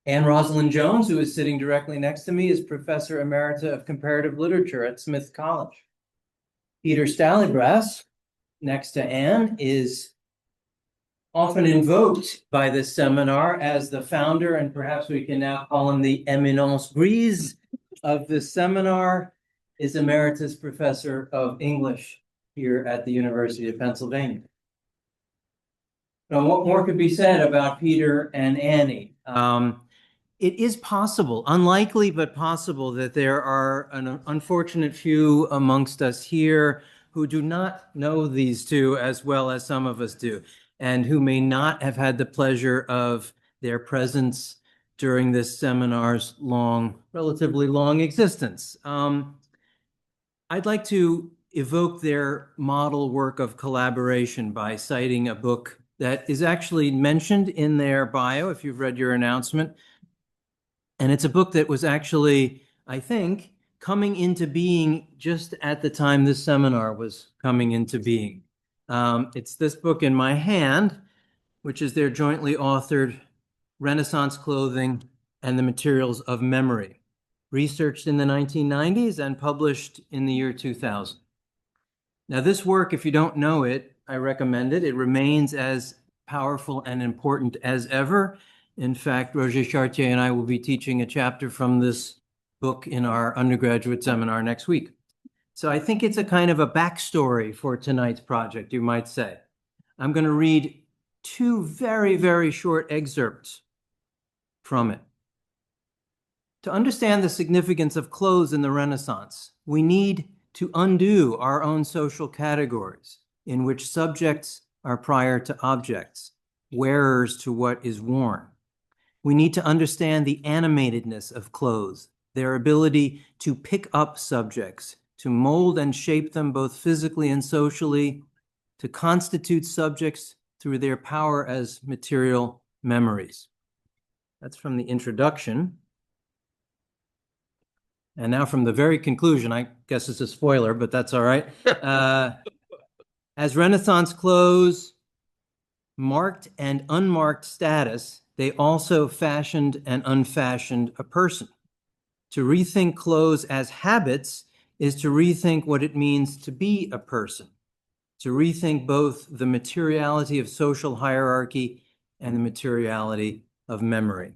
And Rosalind Jones, who is sitting directly next to me, is Professor Emerita of Comparative Literature at Smith College. Peter Stallybrass, next to Anne, is often invoked by this seminar as the founder, and perhaps we can now call him the eminence grise of this seminar, is Emeritus Professor of English here at the University of Pennsylvania. Now, what more could be said about Peter and Annie? It is possible, unlikely but possible, that there are an unfortunate few amongst us here who do not know these two as well as some of us do, and who may not have had the pleasure of their presence during this seminar's relatively long existence. I'd like to evoke their model work of collaboration by citing a book that is actually mentioned in their bio, if you've read your announcement. And it's a book that was actually, I think, coming into being just at the time this seminar was coming into being. It's this book in my hand, which is their jointly authored Renaissance Clothing and the Materials of Memory, researched in the 1990s and published in the year 2000. Now, this work, if you don't know it, I recommend it. It remains as powerful and important as ever. In fact, Roger Chartier and I will be teaching a chapter from this book in our undergraduate seminar next week. So I think it's a kind of a backstory for tonight's project, you might say. I'm going to read two very, very short excerpts from it. To understand the significance of clothes in the Renaissance, we need to undo our own social categories in which subjects are prior to objects, wearers to what is worn. We need to understand the animatedness of clothes, their ability to pick up subjects, to mold and shape them both physically and socially, to constitute subjects through their power as material memories. That's from the introduction. And now from the very conclusion, I guess it's a spoiler, but that's all right. As Renaissance clothes marked and unmarked status, they also fashioned and unfashioned a person. To rethink clothes as habits is to rethink what it means to be a person, to rethink both the materiality of social hierarchy and the materiality of memory.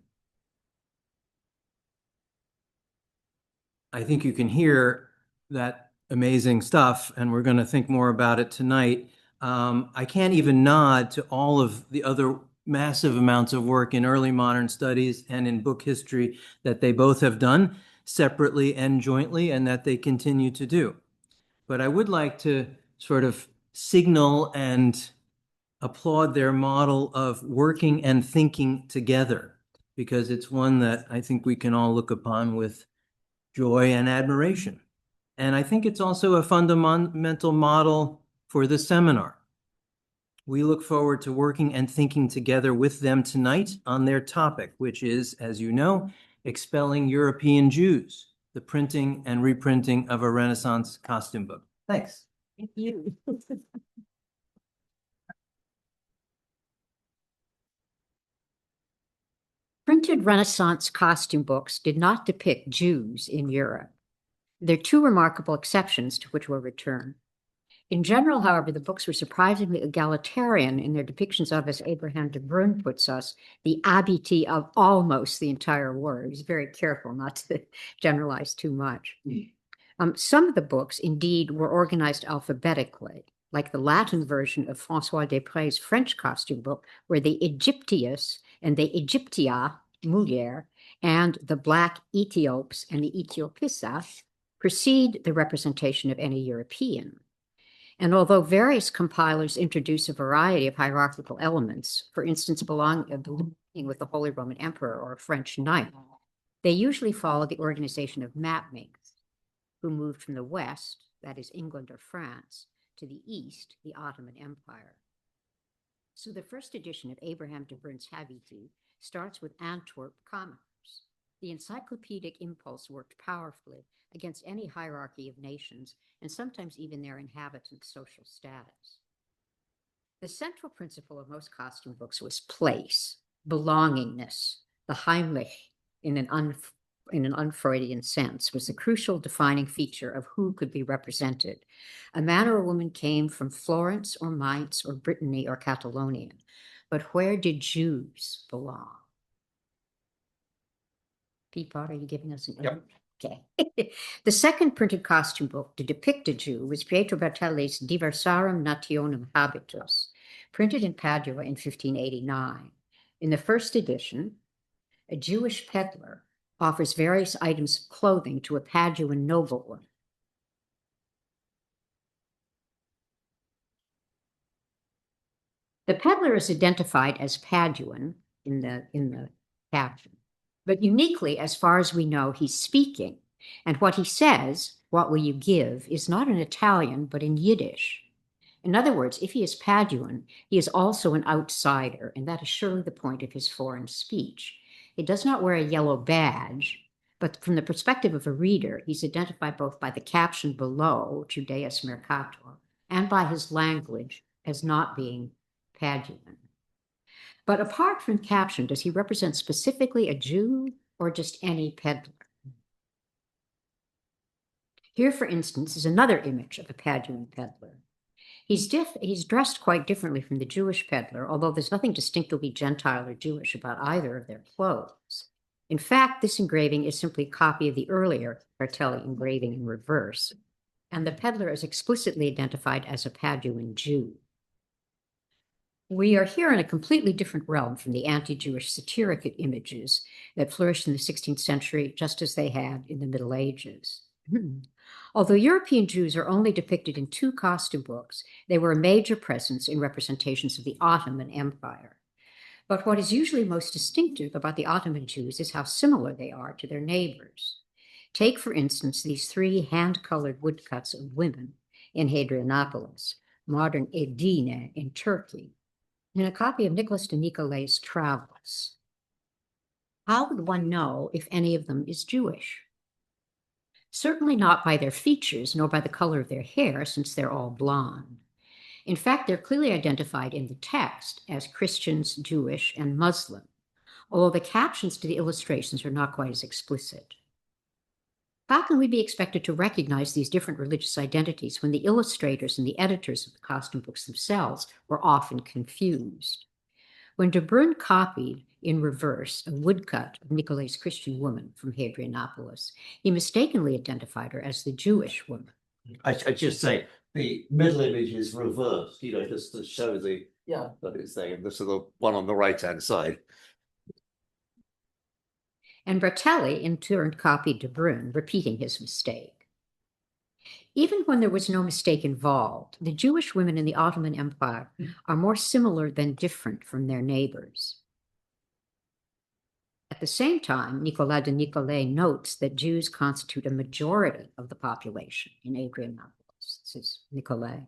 I think you can hear that amazing stuff, and we're going to think more about it tonight. I can't even nod to all of the other massive amounts of work in early modern studies and in book history that they both have done separately and jointly, and that they continue to do. But I would like to sort of signal and applaud their model of working and thinking together, because it's one that I think we can all look upon with joy and admiration. And I think it's also a fundamental model for the seminar. We look forward to working and thinking together with them tonight on their topic, which is, as you know, Expelling European Jews, the printing and reprinting of a Renaissance costume book. Thanks. Thank you. Printed Renaissance costume books did not depict Jews in Europe. There are two remarkable exceptions to which we'll return. In general, however, the books were surprisingly egalitarian in their depictions of, as Abraham de Bruyn puts us, the Habiti of almost the entire world. He was very careful not to generalize too much. Some of the books, indeed, were organized alphabetically, like the Latin version of François Desprez' French costume book, where the Aegyptius and the Aegyptia Mulier and the Black Aethiops and the Aethiopissa precede the representation of any European. And although various compilers introduce a variety of hierarchical elements, for instance, belonging with the Holy Roman Emperor or a French knight, they usually follow the organization of mapmakers who moved from the west, that is England or France, to the east, the Ottoman Empire. So the first edition of Abraham de Bruyn's Habiti starts with Antwerp commerce. The encyclopedic impulse worked powerfully against any hierarchy of nations, and sometimes even their inhabitants' social status. The central principle of most costume books was place, belongingness, The Heimlich, in an un-Freudian sense, was the crucial defining feature of who could be represented. A man or a woman came from Florence or Mainz or Brittany or Catalonia, but where did Jews belong? Peapod, are you giving us an Yep. Okay. The second printed costume book to depict a Jew was Pietro Bertelli's Diversarum Nationum Habitus, printed in Padua in 1589. In the first edition, a Jewish peddler offers various items of clothing to a Paduan noblewoman. The peddler is identified as Paduan in the caption, but uniquely, as far as we know, he's speaking. And what he says, "What will you give?" is not in Italian, but in Yiddish. In other words, if he is Paduan, he is also an outsider, and that is surely the point of his foreign speech. He does not wear a yellow badge, but from the perspective of a reader, he's identified both by the caption below, Judaeus Mercator, and by his language as not being Paduan. But apart from caption, does he represent specifically a Jew or just any peddler? Here, for instance, is another image of a Paduan peddler. He's dressed quite differently from the Jewish peddler, although there's nothing distinctively Gentile or Jewish about either of their clothes. In fact, this engraving is simply a copy of the earlier Bertelli engraving in reverse, and the peddler is explicitly identified as a Paduan Jew. We are here in a completely different realm from the anti-Jewish satiric images that flourished in the 16th century, just as they had in the Middle Ages. Although European Jews are only depicted in 2 costume books, they were a major presence in representations of the Ottoman Empire. But what is usually most distinctive about the Ottoman Jews is how similar they are to their neighbors. Take, for instance, these 3 hand-colored woodcuts of women in Hadrianopolis, modern Edirne in Turkey, and a copy of Nicholas de Nicolet's Travels. How would one know if any of them is Jewish? Certainly not by their features, nor by the color of their hair, since they're all blonde. In fact, they're clearly identified in the text as Christians, Jewish, and Muslim, although the captions to the illustrations are not quite as explicit. How can we be expected to recognize these different religious identities when the illustrators and the editors of the costume books themselves were often confused? When de Bruyn copied in reverse a woodcut of Nicolet's Christian woman from Hadrianopolis, he mistakenly identified her as the Jewish woman. I just say the middle image is reversed, just to show that it's there. And this is the one on the right-hand side. And Bertelli in turn copied de Bruyn, repeating his mistake. Even when there was no mistake involved, the Jewish women in the Ottoman Empire are more similar than different from their neighbors. At the same time, Nicolas de Nicolet notes that Jews constitute a majority of the population in Adrianopolis. This is Nicolet.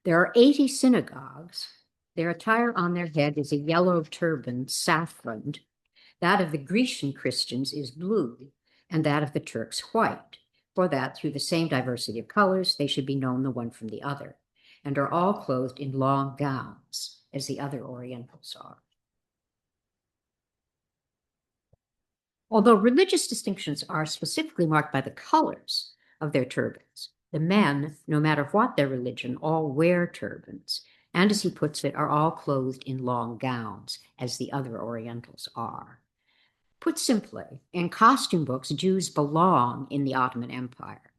There are 80 synagogues. Their attire on their head is a yellow turban, saffroned. That of the Grecian Christians is blue, and that of the Turks white. For that, through the same diversity of colors, they should be known the one from the other, and are all clothed in long gowns, as the other Orientals are. Although religious distinctions are specifically marked by the colors of their turbans, the men, no matter what their religion, all wear turbans, and as he puts it, are all clothed in long gowns, as the other Orientals are. Put simply, in costume books, Jews belong in the Ottoman Empire,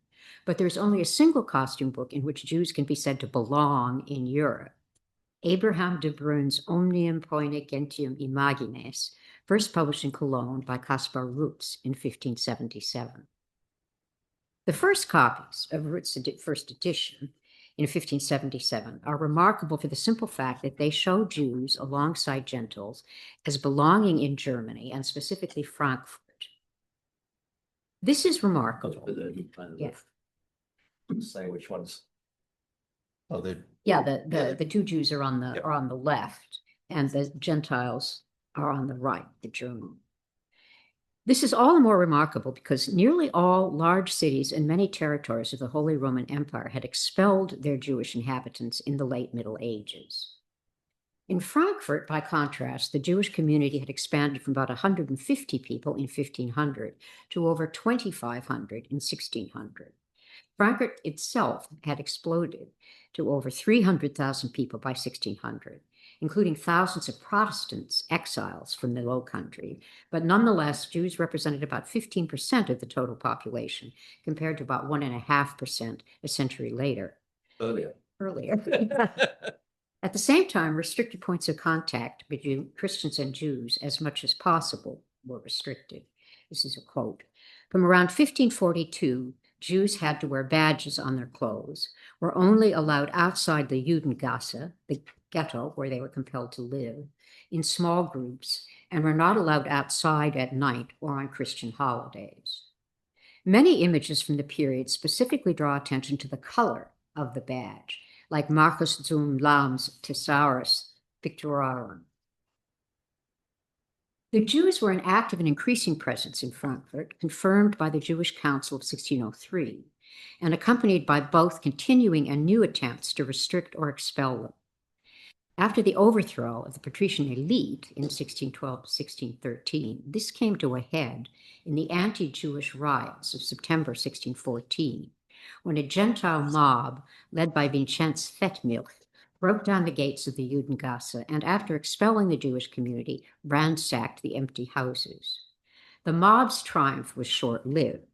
but there's only a single costume book in which Jews can be said to belong in Europe. Abraham de Bruyn's Omnium Poene Gentium Imagines, first published in Cologne by Caspar Rutz in 1577. The first copies of Rutz's first edition in 1577 are remarkable for the simple fact that they show Jews alongside Gentiles as belonging in Germany, and specifically Frankfurt. This is remarkable. Yes. Say which ones. Oh, the 2 Jews are on the left, and the Gentiles are on the right, the German. This is all the more remarkable because nearly all large cities and many territories of the Holy Roman Empire had expelled their Jewish inhabitants in the late Middle Ages. In Frankfurt, by contrast, the Jewish community had expanded from about 150 people in 1500 to over 2,500 in 1600. Frankfurt itself had exploded to over 300,000 people by 1600, including thousands of Protestants, exiles from the Low Country, but nonetheless, Jews represented about 15% of the total population, compared to about 1.5% a century later. Earlier. At the same time, restricted points of contact between Christians and Jews as much as possible were restricted. This is a quote. From around 1542, Jews had to wear badges on their clothes, were only allowed outside the Judengasse, the ghetto where they were compelled to live, in small groups, and were not allowed outside at night or on Christian holidays. Many images from the period specifically draw attention to the color of the badge, like Marcus zum Lams Thesaurus Pictuarum. The Jews were an active and increasing presence in Frankfurt, confirmed by the Jewish Council of 1603, and accompanied by both continuing and new attempts to restrict or expel them. After the overthrow of the patrician elite in 1612-1613, this came to a head in the anti-Jewish riots of September 1614, when a Gentile mob led by Vincenz Fettmilch broke down the gates of the Judengasse and, after expelling the Jewish community, ransacked the empty houses. The mob's triumph was short-lived.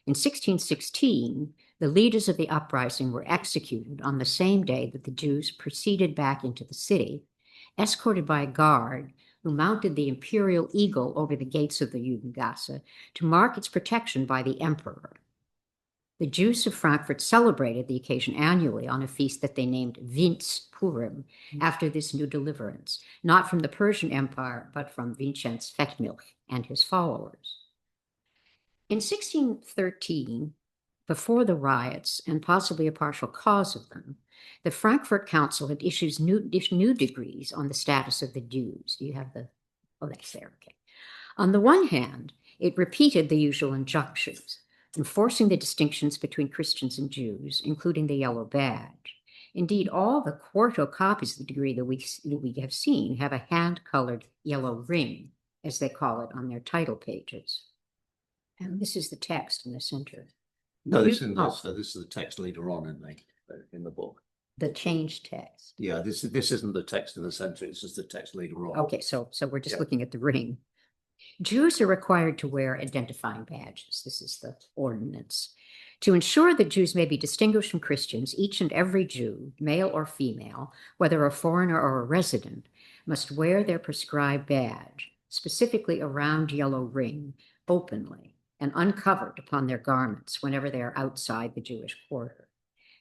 In 1616, the leaders of the uprising were executed on the same day that the Jews proceeded back into the city, escorted by a guard who mounted the imperial eagle over the gates of the Judengasse to mark its protection by the emperor. The Jews of Frankfurt celebrated the occasion annually on a feast that they named Vinz Purim, after this new deliverance, not from the Persian Empire, but from Vincenz Fettmilch and his followers. In 1613, before the riots, and possibly a partial cause of them, the Frankfurt Council had issued new decrees on the status of the Jews. You have the, oh, that's there, okay. On the one hand, it repeated the usual injunctions, enforcing the distinctions between Christians and Jews, including the yellow badge. Indeed, all the quarto copies of the decree that we have seen have a hand-colored yellow ring, as they call it, on their title pages. And this is the text in the center. No, this is the text later on in the book. The changed text. Yeah, this isn't the text in the center, it's just the text later on. Okay, so we're just looking at the ring. Jews are required to wear identifying badges. This is the ordinance. To ensure that Jews may be distinguished from Christians, each and every Jew, male or female, whether a foreigner or a resident, must wear their prescribed badge, specifically a round yellow ring, openly and uncovered upon their garments whenever they are outside the Jewish quarter.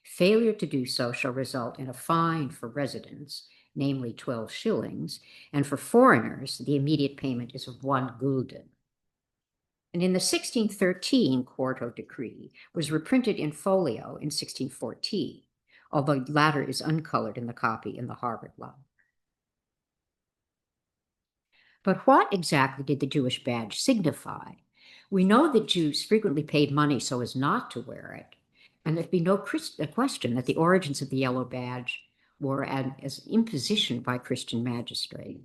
Failure to do so shall result in a fine for residents, namely 12 shillings, and for foreigners, the immediate payment is of 1 gulden. And in the 1613 quarto decree was reprinted in folio in 1614, although the latter is uncolored in the copy in the Harvard Law. But what exactly did the Jewish badge signify? We know that Jews frequently paid money so as not to wear it, and there'd be no question that the origins of the yellow badge were as an imposition by Christian magistrate.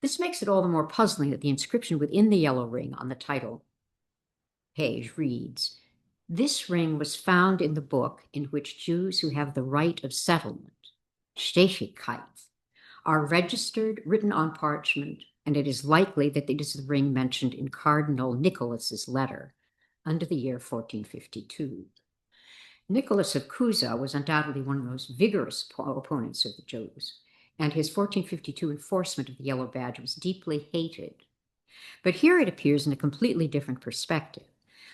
This makes it all the more puzzling that the inscription within the yellow ring on the title page reads, "This ring was found in the book in which Jews who have the right of settlement, Stechigkeit, are registered, written on parchment, and it is likely that it is the ring mentioned in Cardinal Nicholas's letter under the year 1452. Nicholas of Cusa was undoubtedly one of the most vigorous opponents of the Jews, and his 1452 enforcement of the yellow badge was deeply hated. But here it appears in a completely different perspective,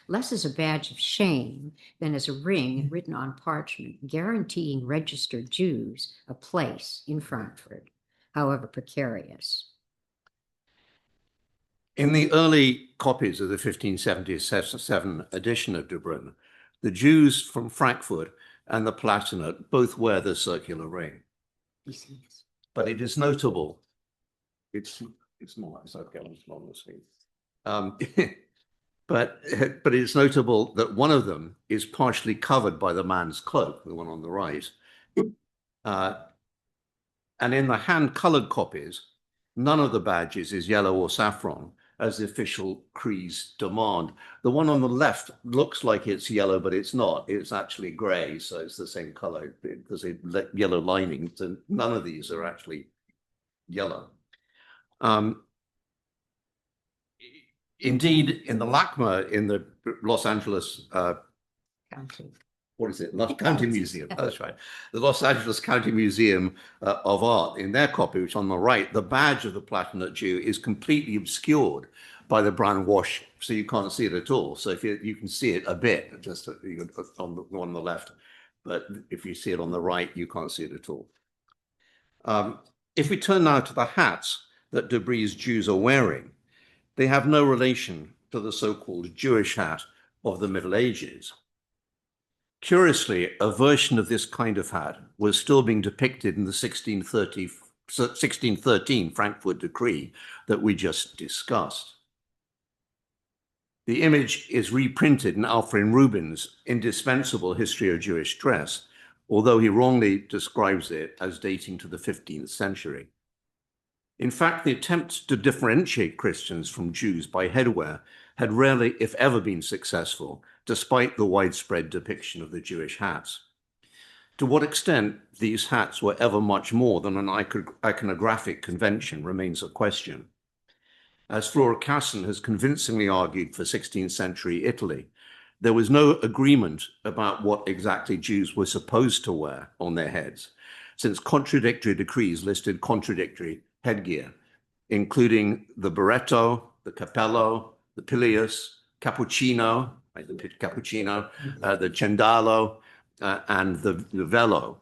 less as a badge of shame than as a ring written on parchment, guaranteeing registered Jews a place in Frankfurt, however precarious. In the early copies of the 1577 edition of De Bruyn, the Jews from Frankfurt and the Palatinate both wear the circular ring. But it is notable, it's not, it's okay, it's not on the screen. But it's notable that one of them is partially covered by the man's cloak, the one on the right. And in the hand-colored copies, none of the badges is yellow or saffron, as the official creeds demand. The one on the left looks like it's yellow, but it's not. It's actually gray, so it's the same color. There's a yellow lining, and none of these are actually yellow. Indeed, in the LACMA, in the Los Angeles County. what is it? County Museum. That's right. The Los Angeles County Museum of Art, in their copy, which on the right, the badge of the Palatinate Jew is completely obscured by the brown wash, so you can't see it at all. So if you can see it a bit, just on the left, but if you see it on the right, you can't see it at all. If we turn now to the hats that Desprez Jews are wearing, they have no relation to the so-called Jewish hat of the Middle Ages. Curiously, a version of this kind of hat was still being depicted in the 1613 Frankfurt Decree that we just discussed. The image is reprinted in Alfred Rubin's indispensable History of Jewish Dress, although he wrongly describes it as dating to the 15th century. In fact, the attempt to differentiate Christians from Jews by headwear had rarely, if ever, been successful, despite the widespread depiction of the Jewish hats. To what extent these hats were ever much more than an iconographic convention remains a question. As Flora Casson has convincingly argued for 16th century Italy, there was no agreement about what exactly Jews were supposed to wear on their heads, since contradictory decrees listed contradictory headgear, including the berretto, the cappello, the pileus, cappuccino, right, the cappuccino, the cendalo, and the velo.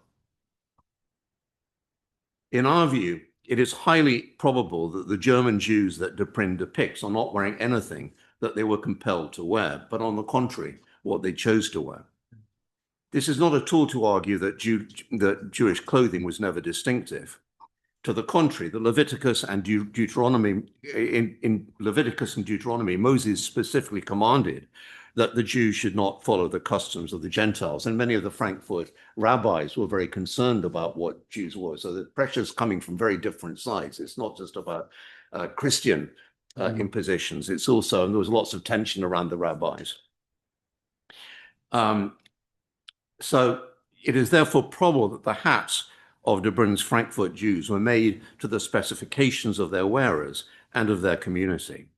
In our view, it is highly probable that the German Jews that Desprez depicts are not wearing anything that they were compelled to wear, but on the contrary, what they chose to wear. This is not at all to argue that Jewish clothing was never distinctive. To the contrary, the Leviticus and Deuteronomy, in Leviticus and Deuteronomy, Moses specifically commanded that the Jews should not follow the customs of the Gentiles. And many of the Frankfurt rabbis were very concerned about what Jews were. So the pressure is coming from very different sides. It's not just about Christian impositions. It's also, and there was lots of tension around the rabbis. So it is therefore probable that the hats of Desprez's Frankfurt Jews were made to the specifications of their wearers and of their community.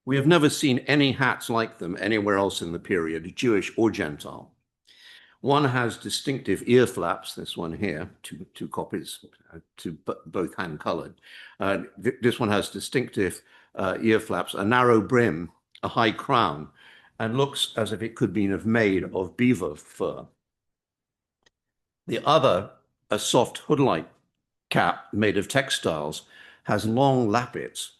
We have never seen any hats like them anywhere else in the period, Jewish or Gentile. One has distinctive ear flaps, this one here, two copies, both hand-colored. This one has distinctive ear flaps, a narrow brim, a high crown, and looks as if it could be made of beaver fur. The other, a soft hood-like cap made of textiles, has long lappets.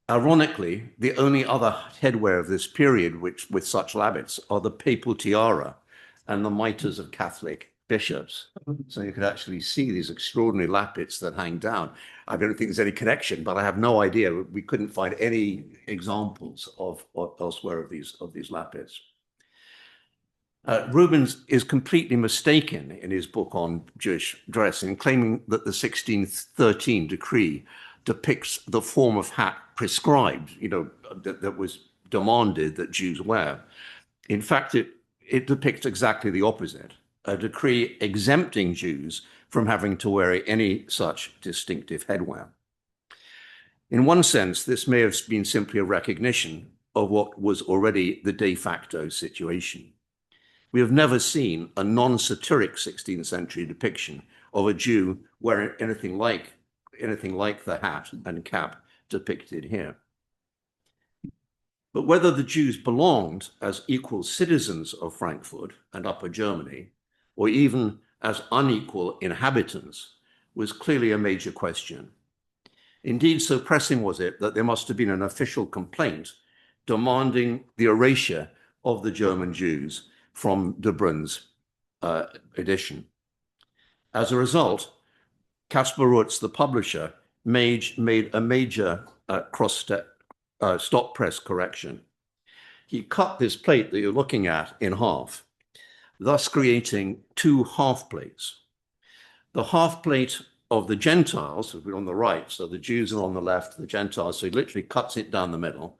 Ironically, the only other headwear of this period with such lappets are the papal tiara and the mitres of Catholic bishops. So you could actually see these extraordinary lappets that hang down. I don't think there's any connection, but I have no idea. We couldn't find any examples of elsewhere of these lappets. Rubens is completely mistaken in his book on Jewish dress in claiming that the 1613 decree depicts the form of hat prescribed, that was demanded that Jews wear. In fact, it depicts exactly the opposite, a decree exempting Jews from having to wear any such distinctive headwear. In one sense, this may have been simply a recognition of what was already the de facto situation. We have never seen a non-satiric 16th century depiction of a Jew wearing anything like the hat and cap depicted here. But whether the Jews belonged as equal citizens of Frankfurt and Upper Germany, or even as unequal inhabitants, was clearly a major question. Indeed, so pressing was it that there must have been an official complaint demanding the erasure of the German Jews from Desprez's edition. As a result, Caspar Rutz, the publisher, made a major stop press correction. He cut this plate that you're looking at in half, thus creating two half plates. The half plate of the Gentiles, we're on the right, so the Jews are on the left, the Gentiles, so he literally cuts it down the middle.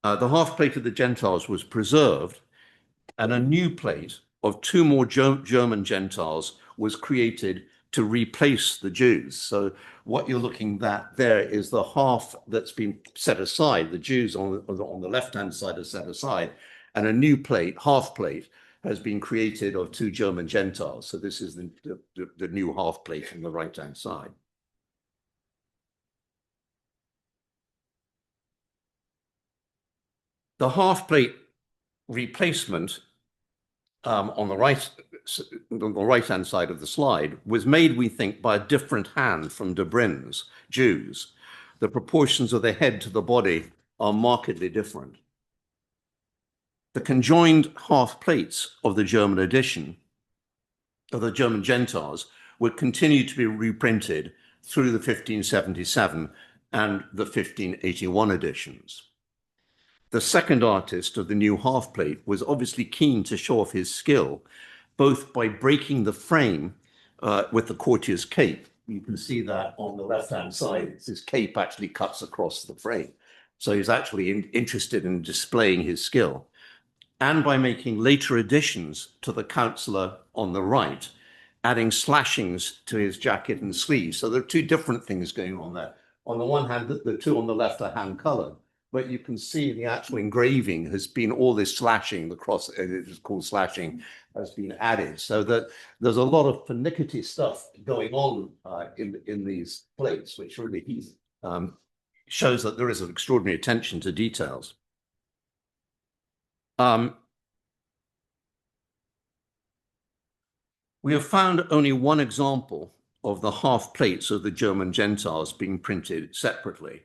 The half plate of the Gentiles was preserved, and a new plate of two more German Gentiles was created to replace the Jews. So what you're looking at there is the half that's been set aside. The Jews on the left-hand side are set aside, and a new plate, half plate, has been created of two German Gentiles. So this is the new half plate on the right-hand side. The half plate replacement on the right-hand side of the slide was made, we think, by a different hand from de Bruyn's Jews. The proportions of the head to the body are markedly different. The conjoined half plates of the German edition, of the German Gentiles, would continue to be reprinted through the 1577 and the 1581 editions. The second artist of the new half plate was obviously keen to show off his skill, both by breaking the frame with the courtier's cape. You can see that on the left-hand side. His cape actually cuts across the frame. So he's actually interested in displaying his skill. And by making later additions to the counselor on the right, adding slashings to his jacket and sleeves. So there are two different things going on there. On the one hand, the two on the left are hand-colored, but you can see the actual engraving has been all this slashing, the cross, it is called slashing, has been added. So that there's a lot of pernickety stuff going on in these plates, which really shows that there is an extraordinary attention to details. We have found only one example of the half plates of the German Gentiles being printed separately,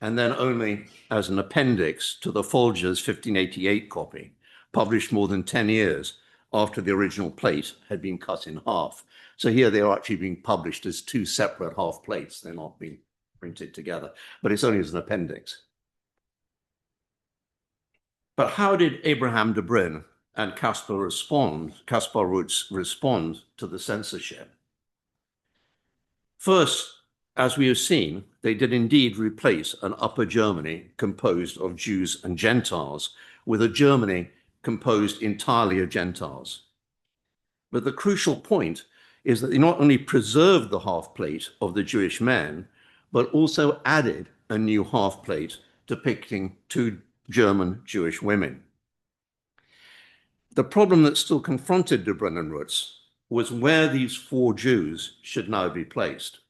and then only as an appendix to the Folger's 1588 copy, published more than 10 years after the original plate had been cut in half. So here they are actually being published as two separate half plates. They're not being printed together, but it's only as an appendix. But how did Abraham de Bruyn and Caspar Roots respond to the censorship? First, as we have seen, they did indeed replace an Upper Germany composed of Jews and Gentiles with a Germany composed entirely of Gentiles. But the crucial point is that they not only preserved the half plate of the Jewish men, but also added a new half plate depicting two German Jewish women. The problem that still confronted de Bruyn and Roots was where these four Jews should now be placed.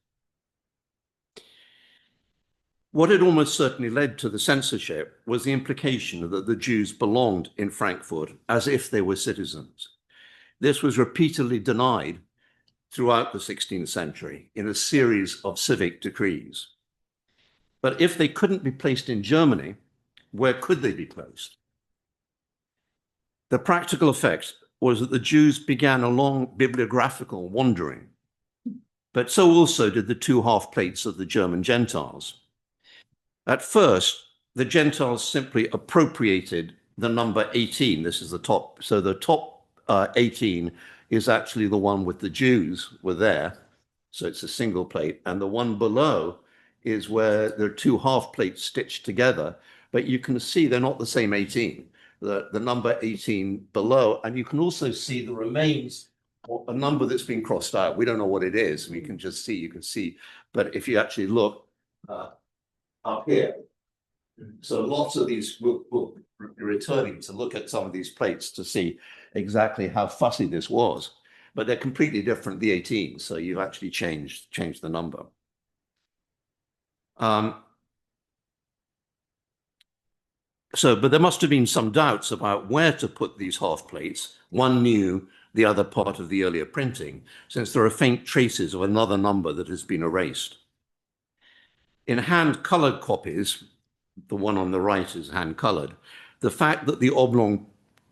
What had almost certainly led to the censorship was the implication that the Jews belonged in Frankfurt as if they were citizens. This was repeatedly denied throughout the 16th century in a series of civic decrees. But if they couldn't be placed in Germany, where could they be placed? The practical effect was that the Jews began a long bibliographical wandering, but so also did the two half plates of the German Gentiles. At first, the Gentiles simply appropriated the number 18. This is the top. So the top 18 is actually the one with the Jews were there. So it's a single plate. And the one below is where there are two half plates stitched together. But you can see they're not the same 18. The number 18 below. And you can also see the remains of a number that's been crossed out. We don't know what it is. We can just see, you can see. But if you actually look up here, so lots of these, we'll be returning to look at some of these plates to see exactly how fussy this was. But they're completely different, the 18. So you've actually changed the number. But there must have been some doubts about where to put these half plates. One new, the other part of the earlier printing, since there are faint traces of another number that has been erased. In hand-colored copies, the one on the right is hand-colored, the fact that the oblong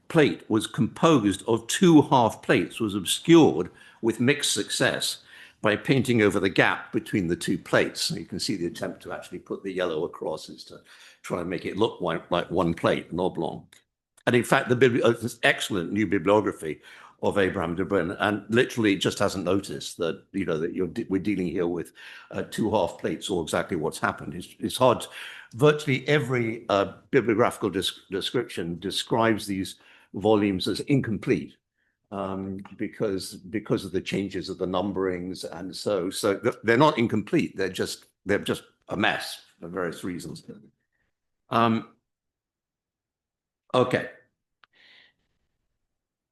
plate was composed of two half plates was obscured with mixed success by painting over the gap between the two plates. So you can see the attempt to actually put the yellow across is to try and make it look like one plate, an oblong. And in fact, this excellent new bibliography of Abraham de Bruyn, and literally just hasn't noticed that, you know, that we're dealing here with two half plates or exactly what's happened. It's hard. Virtually every bibliographical description describes these volumes as incomplete because of the changes of the numberings, and so they're not incomplete. They're just a mess for various reasons. Okay.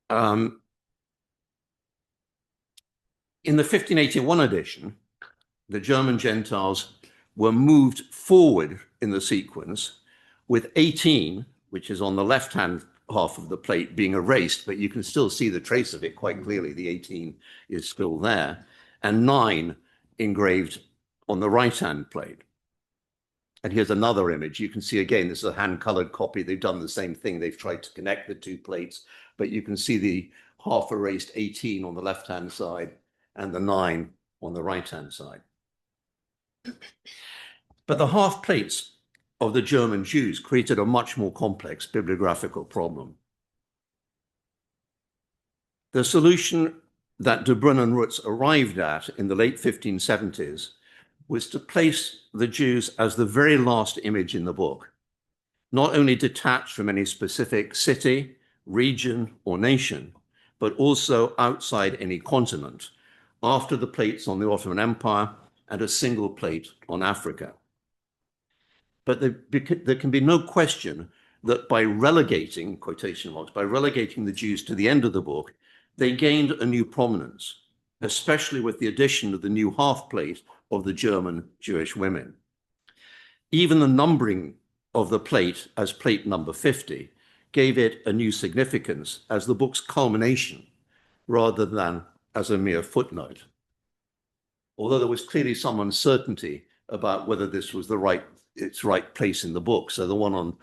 In the 1581 edition, the German Gentiles were moved forward in the sequence, with 18, which is on the left-hand half of the plate, being erased, but you can still see the trace of it quite clearly. The 18 is still there, and 9 engraved on the right-hand plate. And here's another image. You can see again, this is a hand-colored copy. They've done the same thing. They've tried to connect the two plates, but you can see the half-erased 18 on the left-hand side and the 9 on the right-hand side. But the half plates of the German Jews created a much more complex bibliographical problem. The solution that de Bruyn and Rutz arrived at in the late 1570s was to place the Jews as the very last image in the book, not only detached from any specific city, region, or nation, but also outside any continent, after the plates on the Ottoman Empire and a single plate on Africa. But there can be no question that by relegating, quotation marks, by relegating the Jews to the end of the book, they gained a new prominence, especially with the addition of the new half plate of the German Jewish women. Even the numbering of the plate as plate number 50 gave it a new significance as the book's culmination, rather than as a mere footnote. Although there was clearly some uncertainty about whether this was its right place in the book. So the one on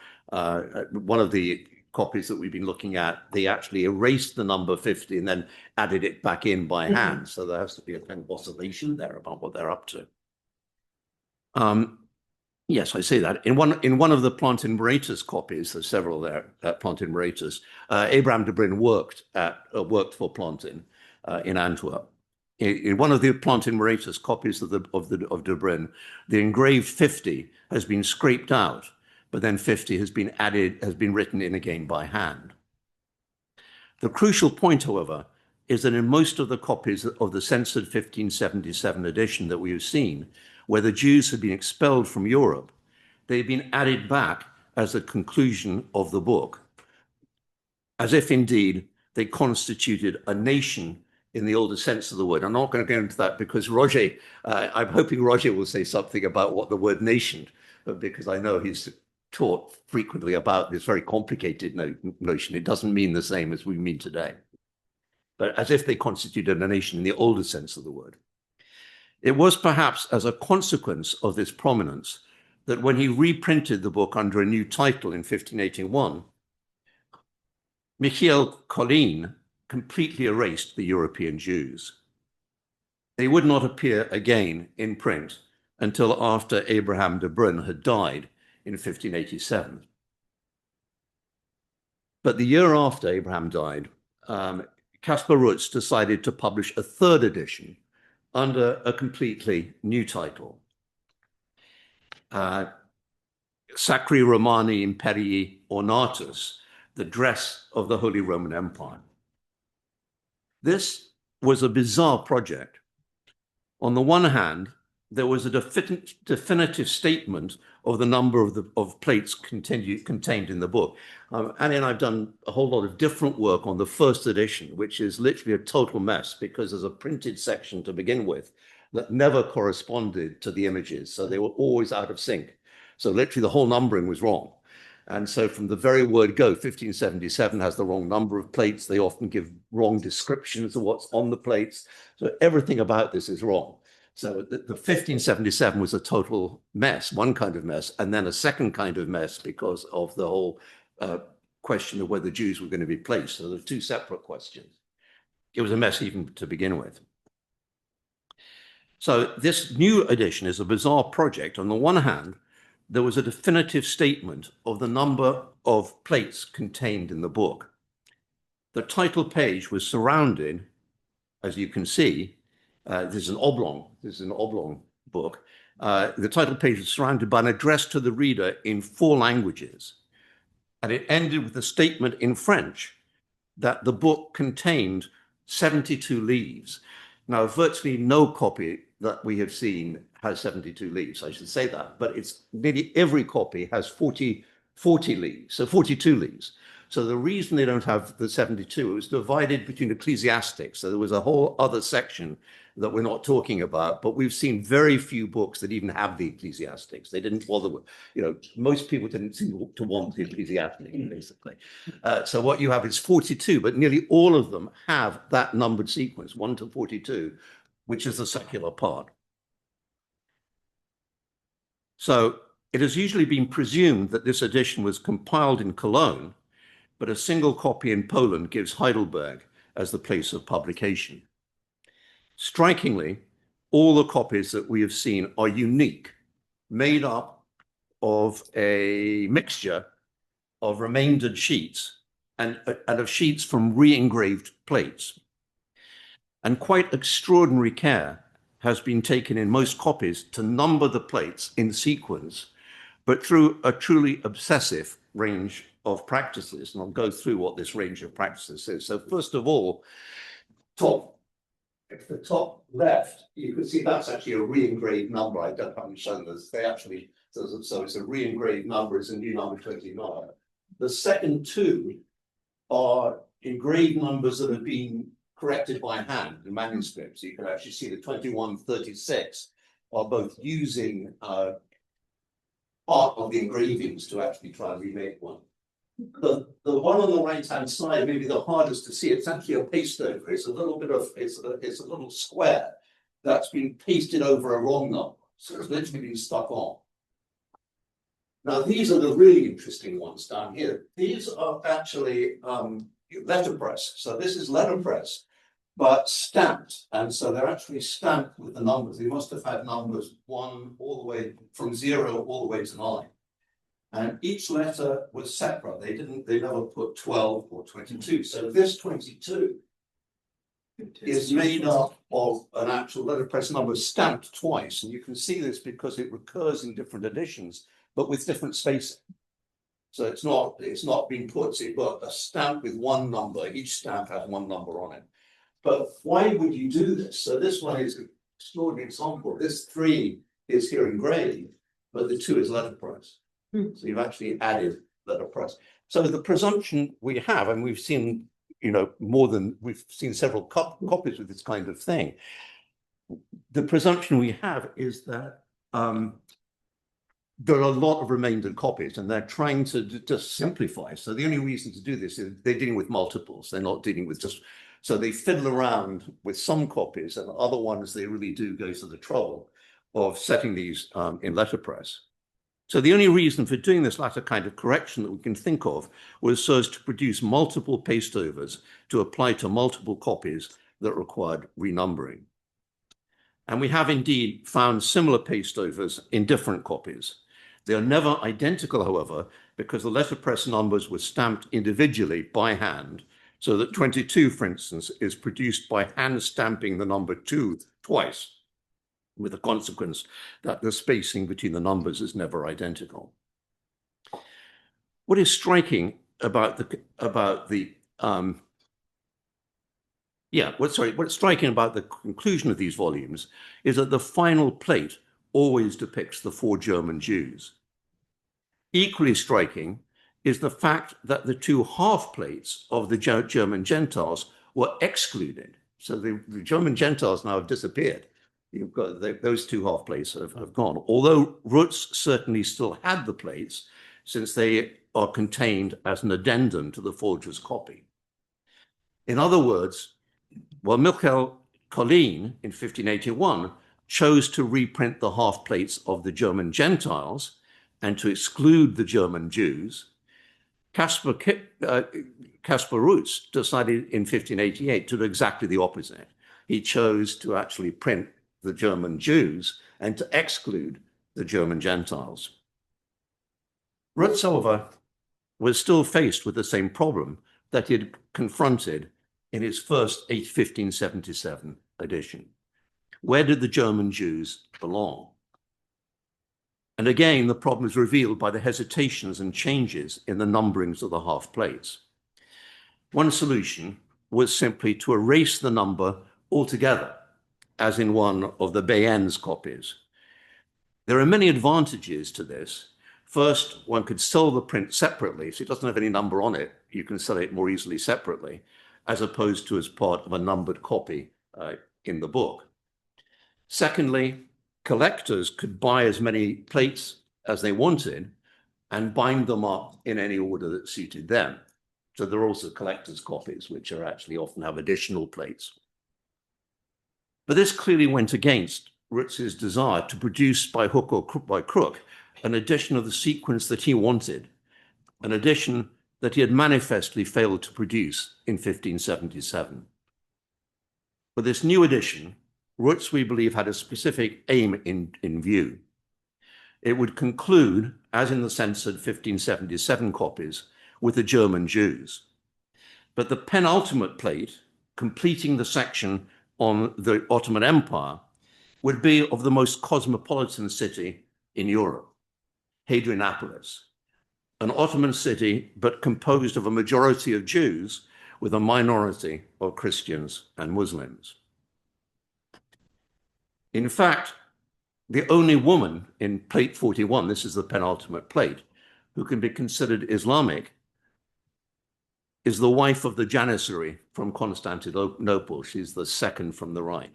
one of the copies that we've been looking at, they actually erased the number 50 and then added it back in by hand. So there has to be a kind of oscillation there about what they're up to. Yes, I say that. In one of the Plant in Veritas copies, there's several there, Plant in Veritas, Abraham de Bruyn worked for Plantin in Antwerp. In one of the Plant in Veritas copies of de Bruyn, the engraved 50 has been scraped out, but then 50 has been written in again by hand. The crucial point, however, is that in most of the copies of the censored 1577 edition that we have seen, where the Jews had been expelled from Europe, they've been added back as a conclusion of the book, as if indeed they constituted a nation in the older sense of the word. I'm not going to go into that because Roger, I'm hoping Roger will say something about what the word nation, because I know he's taught frequently about this very complicated notion. It doesn't mean the same as we mean today, but as if they constituted a nation in the older sense of the word. It was perhaps as a consequence of this prominence that when he reprinted the book under a new title in 1581, Michiel Collin completely erased the European Jews. They would not appear again in print until after Abraham de Bruyn had died in 1587. But the year after Abraham died, Caspar Rutz decided to publish a third edition under a completely new title, Sacri Romani Imperii Ornatus, the dress of the Holy Roman Empire. This was a bizarre project. On the one hand, there was a definitive statement of the number of plates contained in the book. Annie and I've done a whole lot of different work on the first edition, which is literally a total mess because there's a printed section to begin with that never corresponded to the images. So they were always out of sync. So literally the whole numbering was wrong. And so from the very word go, 1577 has the wrong number of plates. They often give wrong descriptions of what's on the plates. So everything about this is wrong. So the 1577 was a total mess, one kind of mess, and then a second kind of mess because of the whole question of whether Jews were going to be placed. So there are two separate questions. It was a mess even to begin with. So this new edition is a bizarre project. On the one hand, there was a definitive statement of the number of plates contained in the book. the title page was surrounded, as you can see, this is an oblong book. The title page was surrounded by an address to the reader in 4 languages. And it ended with a statement in French that the book contained 72 leaves. Now, virtually no copy that we have seen has 72 leaves, I should say that, but it's nearly every copy has 40 leaves, so 42 leaves. So the reason they don't have the 72, it was divided between ecclesiastics. So there was a whole other section that we're not talking about, but we've seen very few books that even have the ecclesiastics. They didn't bother with, most people didn't seem to want the ecclesiastics, basically. So what you have is 42, but nearly all of them have that numbered sequence, 1 to 42, which is the secular part. So it has usually been presumed that this edition was compiled in Cologne, but a single copy in Poland gives Heidelberg as the place of publication. Strikingly, all the copies that we have seen are unique, made up of a mixture of remaindered sheets and of sheets from re-engraved plates. And quite extraordinary care has been taken in most copies to number the plates in sequence, but through a truly obsessive range of practices. And I'll go through what this range of practices is. So first of all, the top left, you can see that's actually a re-engraved number. I don't have shown this. They actually, so it's a re-engraved number, it's a new number 29. The second 2 are engraved numbers that have been corrected by hand in manuscripts. You can actually see the 21, 36 are both using part of the engravings to actually try and remake one. The one on the right-hand side, maybe the hardest to see, it's actually a paste over. It's a little bit of, it's a little square that's been pasted over a wrong number. So it's literally been stuck on. Now, these are the really interesting ones down here. These are actually letterpress. So this is letterpress, but stamped. And so they're actually stamped with the numbers. They must have had numbers 1 all the way from 0 all the way to 9. And each letter was separate. They never put 12 or 22. So this 22 is made up of an actual letterpress number stamped twice. And you can see this because it recurs in different editions, but with different spacing. So it's not being put, so you've got a stamp with one number. Each stamp has one number on it. But why would you do this? So this one is an extraordinary example. This 3 is here engraved, but the 2 is letterpress. So you've actually added letterpress. So the presumption we have, and we've seen, we've seen several copies of this kind of thing. The presumption we have is that there are a lot of remainder copies, and they're trying to just simplify. So the only reason to do this is they're dealing with multiples. They're not dealing with just, so they fiddle around with some copies, and other ones they really do go to the trouble of setting these in letterpress. So the only reason for doing this latter kind of correction that we can think of was so as to produce multiple paste overs to apply to multiple copies that required renumbering. And we have indeed found similar paste overs in different copies. They are never identical, however, because the letterpress numbers were stamped individually by hand, so that 22, for instance, is produced by hand stamping the number 2 twice, with the consequence that the spacing between the numbers is never identical. What is striking about what's striking about the conclusion of these volumes is that the final plate always depicts the 4 German Jews. Equally striking is the fact that the 2 half plates of the German Gentiles were excluded. So the German Gentiles now have disappeared. You've got those 2 half plates have gone, although Rutz certainly still had the plates, since they are contained as an addendum to the forger's copy. In other words, Michael Collin in 1581 chose to reprint the half plates of the German Gentiles and to exclude the German Jews, Caspar Rutz decided in 1588 to do exactly the opposite. He chose to actually print the German Jews and to exclude the German Gentiles. Rutz, however, was still faced with the same problem that he had confronted in his first 1577 edition. Where did the German Jews belong? And again, the problem is revealed by the hesitations and changes in the numberings of the half plates. One solution was simply to erase the number altogether, as in one of the Bayen's copies. There are many advantages to this. First, one could sell the print separately, so it doesn't have any number on it. You can sell it more easily separately, as opposed to as part of a numbered copy in the book. Secondly, collectors could buy as many plates as they wanted and bind them up in any order that suited them. So there are also collector's copies, which are actually often have additional plates. But this clearly went against Rutz's desire to produce by hook or by crook an edition of the sequence that he wanted, an edition that he had manifestly failed to produce in 1577. For this new edition, Rutz, we believe, had a specific aim in view. It would conclude, as in the censored 1577 copies, with the German Jews. But the penultimate plate, completing the section on the Ottoman Empire, would be of the most cosmopolitan city in Europe, Hadrianopolis, an Ottoman city, but composed of a majority of Jews with a minority of Christians and Muslims. In fact, the only woman in plate 41, this is the penultimate plate, who can be considered Islamic, is the wife of the Janissary from Constantinople. She's the second from the right.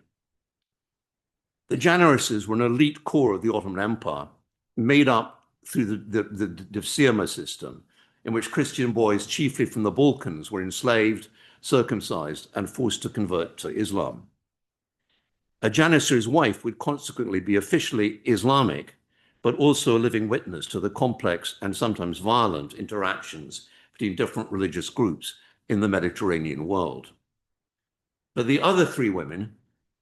The Janissaries were an elite core of the Ottoman Empire, made up through the Devsirma system, in which Christian boys, chiefly from the Balkans, were enslaved, circumcised, and forced to convert to Islam. A Janissary's wife would consequently be officially Islamic, but also a living witness to the complex and sometimes violent interactions between different religious groups in the Mediterranean world. But the other three women,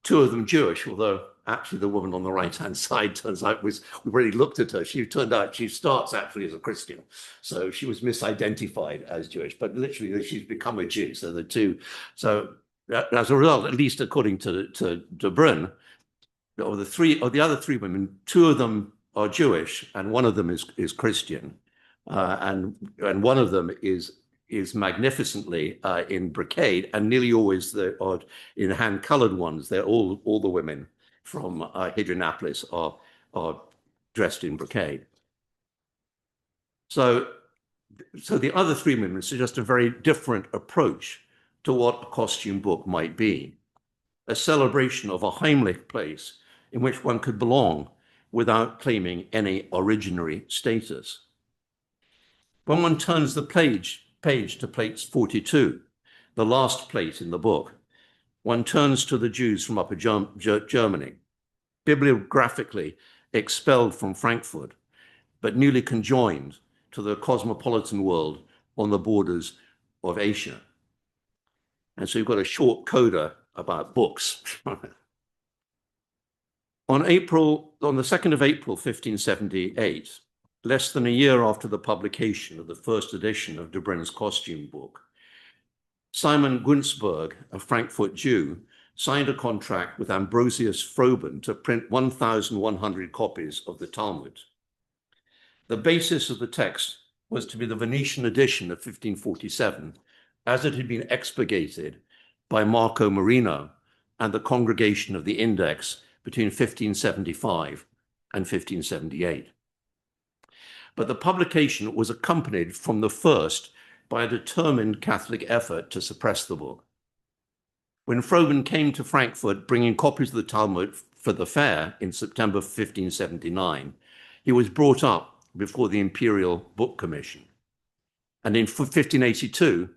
two of them Jewish, although actually the woman on the right-hand side turns out we've already looked at her. She turned out she starts actually as a Christian. So she was misidentified as Jewish, but literally she's become a Jew. So the two, so as a result, at least according to Bruyn, of the other three women, two of them are Jewish and one of them is Christian. And one of them is magnificently in brocade, and nearly always are in hand-colored ones. They're all the women from Hadrianopolis are dressed in brocade. So the other three women suggest a very different approach to what a costume book might be, a celebration of a Heimlich place in which one could belong without claiming any originary status. When one turns the page to plate 42, the last plate in the book, one turns to the Jews from Upper Germany, bibliographically expelled from Frankfurt, but newly conjoined to the cosmopolitan world on the borders of Asia. And so you've got a short coda about books. On the 2nd of April, 1578, less than a year after the publication of the first edition of de Bruyn's costume book, Simon Gunzburg, a Frankfurt Jew, signed a contract with Ambrosius Froben to print 1,100 copies of the Talmud. The basis of the text was to be the Venetian edition of 1547, as it had been expurgated by Marco Marino and the Congregation of the Index between 1575 and 1578. But the publication was accompanied from the first by a determined Catholic effort to suppress the book. When Froben came to Frankfurt bringing copies of the Talmud for the fair in September 1579, he was brought up before the Imperial Book Commission. And in 1582,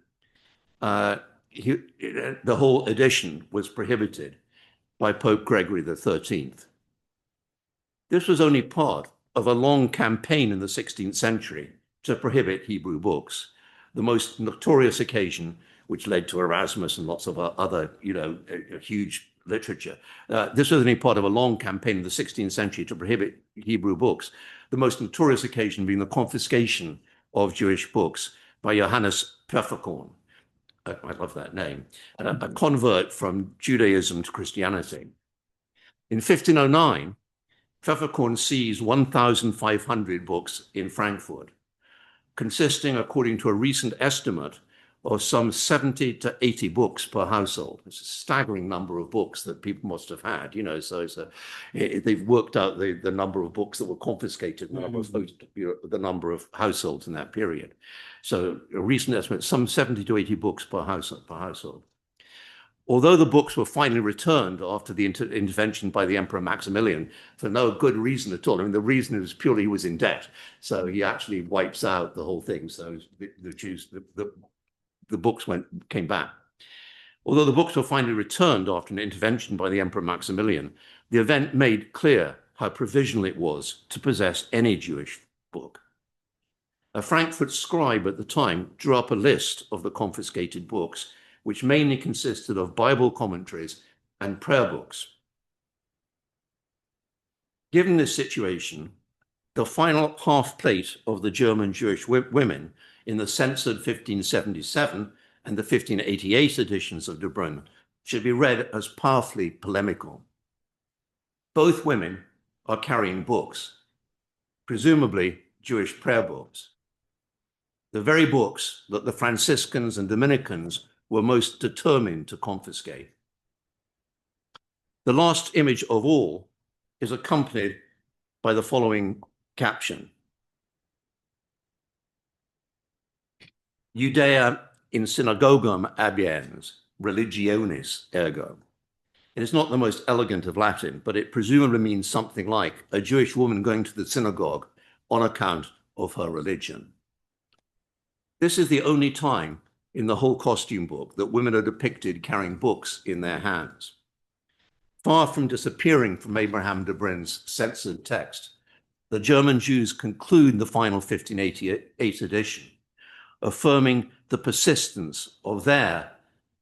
the whole edition was prohibited by Pope Gregory XIII. This was only part of a long campaign in the 16th century to prohibit Hebrew books, the most notorious occasion which led to Erasmus and lots of other, huge literature. This was only part of a long campaign in the 16th century to prohibit Hebrew books, the most notorious occasion being the confiscation of Jewish books by Johannes Pfefferkorn I love that name, a convert from Judaism to Christianity. In 1509, Pfefferkorn seized 1,500 books in Frankfurt, consisting, according to a recent estimate, of some 70 to 80 books per household. It's a staggering number of books that people must have had, you know, so they've worked out the number of books that were confiscated, the number of households in that period. So a recent estimate, some 70 to 80 books per household. Although the books were finally returned after the intervention by the Emperor Maximilian for no good reason at all. I mean, the reason is purely he was in debt. So he actually wipes out the whole thing. So the Jews, the books came back. Although the books were finally returned after an intervention by the Emperor Maximilian, the event made clear how provisional it was to possess any Jewish book. A Frankfurt scribe at the time drew up a list of the confiscated books, which mainly consisted of Bible commentaries and prayer books. Given this situation, the final half plate of the German Jewish women in the censored 1577 and the 1588 editions of De Bruyn should be read as powerfully polemical. Both women are carrying books, presumably Jewish prayer books, the very books that the Franciscans and Dominicans were most determined to confiscate. The last image of all is accompanied by the following caption: Judea in synagogam abiens, religionis ergo. It is not the most elegant of Latin, but it presumably means something like a Jewish woman going to the synagogue on account of her religion. This is the only time in the whole costume book that women are depicted carrying books in their hands. Far from disappearing from Abraham de Bruyn's censored text, the German Jews conclude the final 1588 edition, affirming the persistence of their,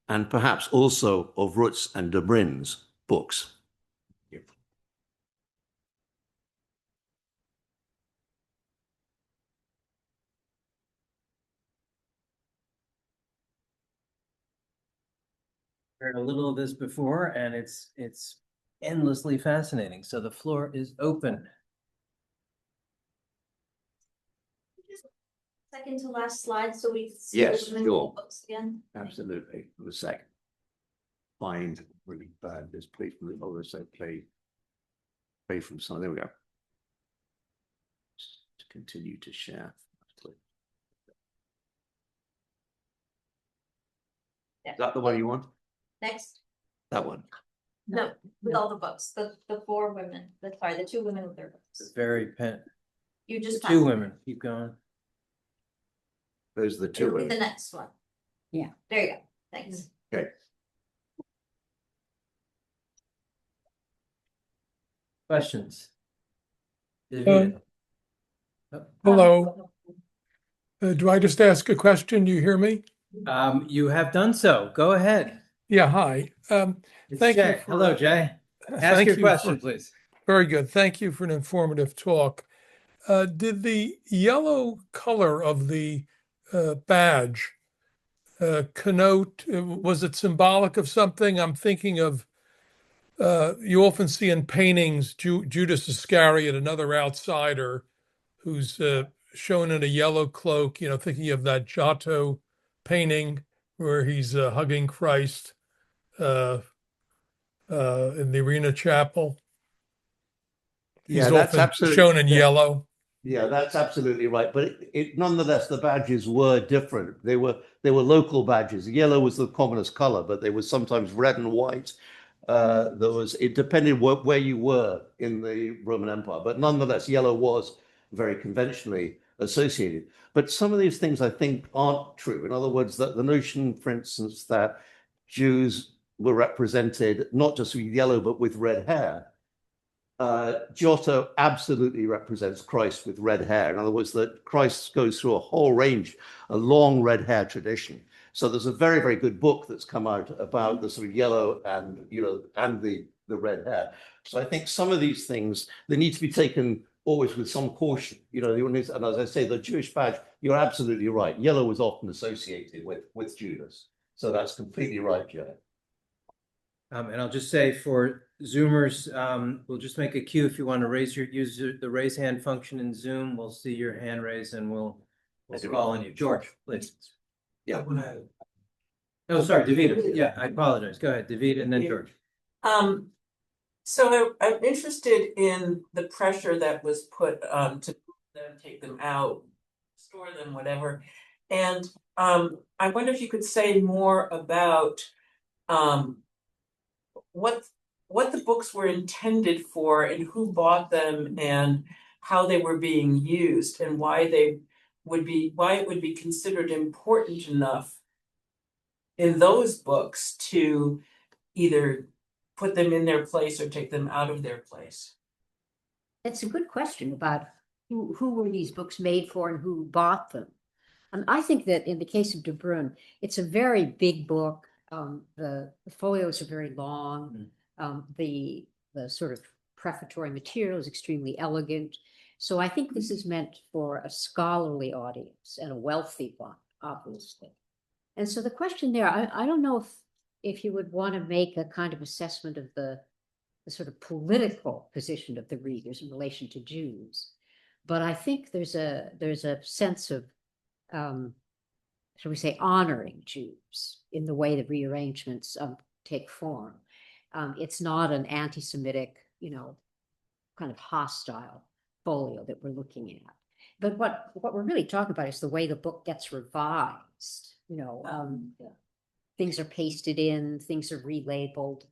and perhaps also of Rutz and de Bruyn's, books. Heard a little of this before, and it's endlessly fascinating. So the floor is open. Second to last slide, so we see Yes, the sure. books again. Absolutely. For a second. Find really bad. This play from the other side, play from some. There we go. To continue to share. Yeah. Is that the one you want? Next, That one. no, with all the books, the four women, the two women with their books. It's very pen. You just Two women. Keep going. Those are the two It'll be women. the next one. Yeah. There you go. Thanks. Okay. Questions? Hello. Do I just ask a question? Do you hear me? You have done so. Go ahead. Yeah, hi. It's Thank you Jay. for- Hello, Jay. Ask Thank your you question, for- please. Very good. Thank you for an informative talk. Did the yellow color of the badge connote, was it symbolic of something? I'm thinking of, you often see in paintings Judas Iscariot, another outsider who's shown in a yellow cloak, thinking of that Giotto painting where he's hugging Christ in the Arena Chapel. Yeah, He's that's often absolutely shown in yellow. Yeah, that's absolutely right. But nonetheless, the badges were different. They were local badges. Yellow was the commonest color, but they were sometimes red and white. It depended where you were in the Roman Empire. But nonetheless, yellow was very conventionally associated. But some of these things I think aren't true. In other words, that the notion, for instance, that Jews were represented not just with yellow, but with red hair. Giotto absolutely represents Christ with red hair. In other words, that Christ goes through a whole range, a long red hair tradition. So there's a very, very good book that's come out about the sort of yellow and, and the red hair. So I think some of these things, they need to be taken always with some caution. And as I say, the Jewish badge, you're absolutely right. Yellow was often associated with Judas. So that's completely right, Joe. And I'll just say for Zoomers, we'll just make a cue if you want to use the raise hand function in Zoom. We'll see your hand raised and we'll call on you. George, please. Yeah. Oh, sorry, Davida. Yeah, I apologize. Go ahead, Davida, and then George. So I'm interested in the pressure that was put to move them, take them out, store them, whatever. And I wonder if you could say more about what the books were intended for and who bought them and how they were being used and why it would be considered important enough in those books to either put them in their place or take them out of their place. That's a good question about who were these books made for and who bought them. I think that in the case of De Bruyn, it's a very big book. The folios are very long. The sort of prefatory material is extremely elegant. So I think this is meant for a scholarly audience and a wealthy one, obviously. And so the question there, I don't know if you would want to make a kind of assessment of the sort of political position of the readers in relation to Jews. But I think there's a sense of, shall we say, honoring Jews in the way the rearrangements take form. It's not an anti-Semitic, kind of hostile folio that we're looking at. But what we're really talking about is the way the book gets revised. Things are pasted in, things are relabeled.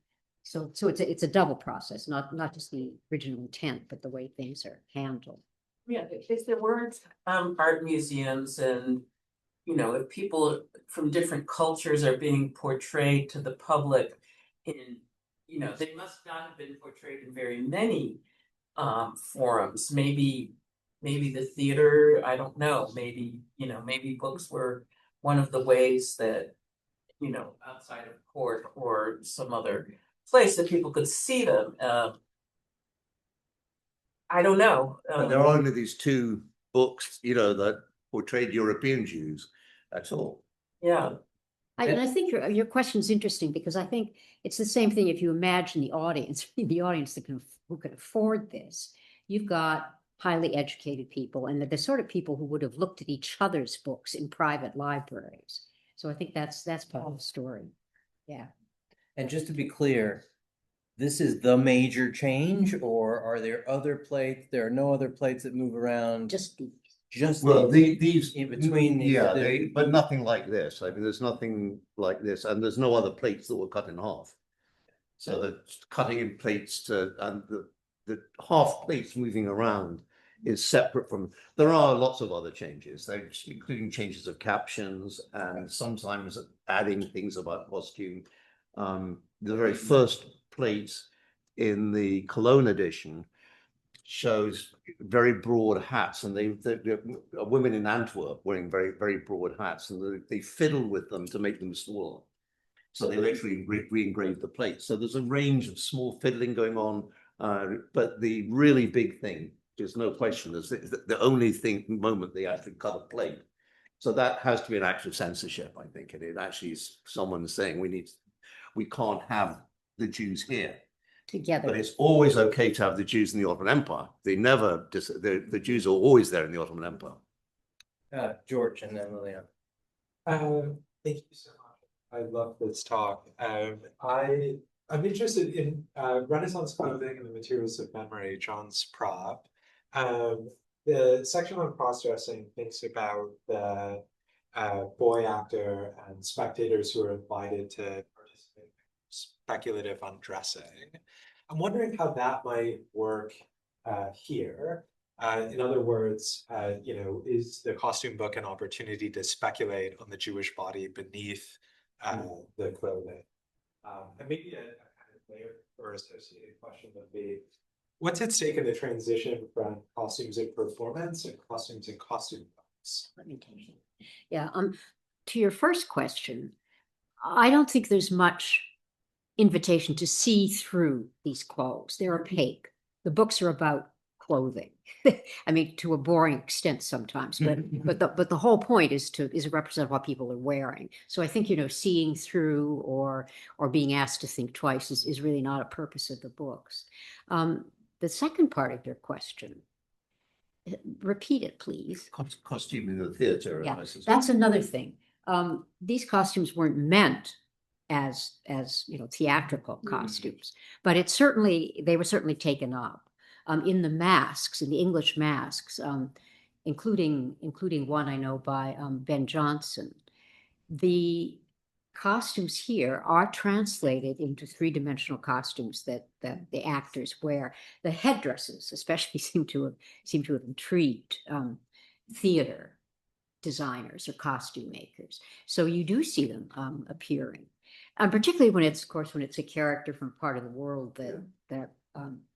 So it's a double process, not just the original intent, but the way things are handled. Yeah, if there weren't art museums and if people from different cultures are being portrayed to the public in, they must not have been portrayed in very many forums. Maybe the theater, I don't know, maybe books were one of the ways that, outside of court or some other place that people could see them. I don't know. But there are only these two books, that portrayed European Jews. That's all. Yeah. And I think your question is interesting because I think it's the same thing if you imagine the audience who can afford this. You've got highly educated people and the sort of people who would have looked at each other's books in private libraries. So I think that's part of the story. Yeah. And just to be clear, this is the major change, or are there other plates? There are no other plates that move around? Just These in between. but nothing like this. I mean, there's nothing like this, and there's no other plates that were cut in half. So the cutting in plates and the half plates moving around is separate from. There are lots of other changes, including changes of captions and sometimes adding things about costume. The very first plate in the Cologne edition shows very broad hats, and they women in Antwerp wearing very, very broad hats, and they fiddle with them to make them smaller. So they literally re-engrave the plate. So there's a range of small fiddling going on, but the really big thing, there's no question, is the only moment they actually cut a plate. So that has to be an act of censorship, I think, and it actually is someone saying we can't have the Jews here together. But it's always okay to have the Jews in the Ottoman Empire. The Jews are always there in the Ottoman Empire. George and then Lilian. Thank you so much. I love this talk. I'm interested in Renaissance clothing and the materials of memory, John's prop. The section on cross-dressing thinks about the boy actor and spectators who are invited to participate in speculative undressing. I'm wondering how that might work here. In other words, is the costume book an opportunity to speculate on the Jewish body beneath the clothing? And maybe a kind of layered or associated question would be, what's at stake in the transition from costumes in performance and costumes in costume books? Yeah, to your first question, I don't think there's much invitation to see through these clothes. They're opaque. The books are about clothing. I mean, to a boring extent sometimes, but the whole point is to represent what people are wearing. So I think, you know, seeing through or being asked to think twice is really not a purpose of the books. The second part of your question, repeat it, please. Costume in the theater. Yeah, that's another thing. These costumes weren't meant as you know, theatrical costumes, but they were certainly taken up in the masks, in the English masks, including one I know by Ben Jonson. The costumes here are translated into three-dimensional costumes that the actors wear. The headdresses especially seem to have intrigued theater designers or costume makers. So you do see them appearing. Particularly when it's, of course, when it's a character from part of the world that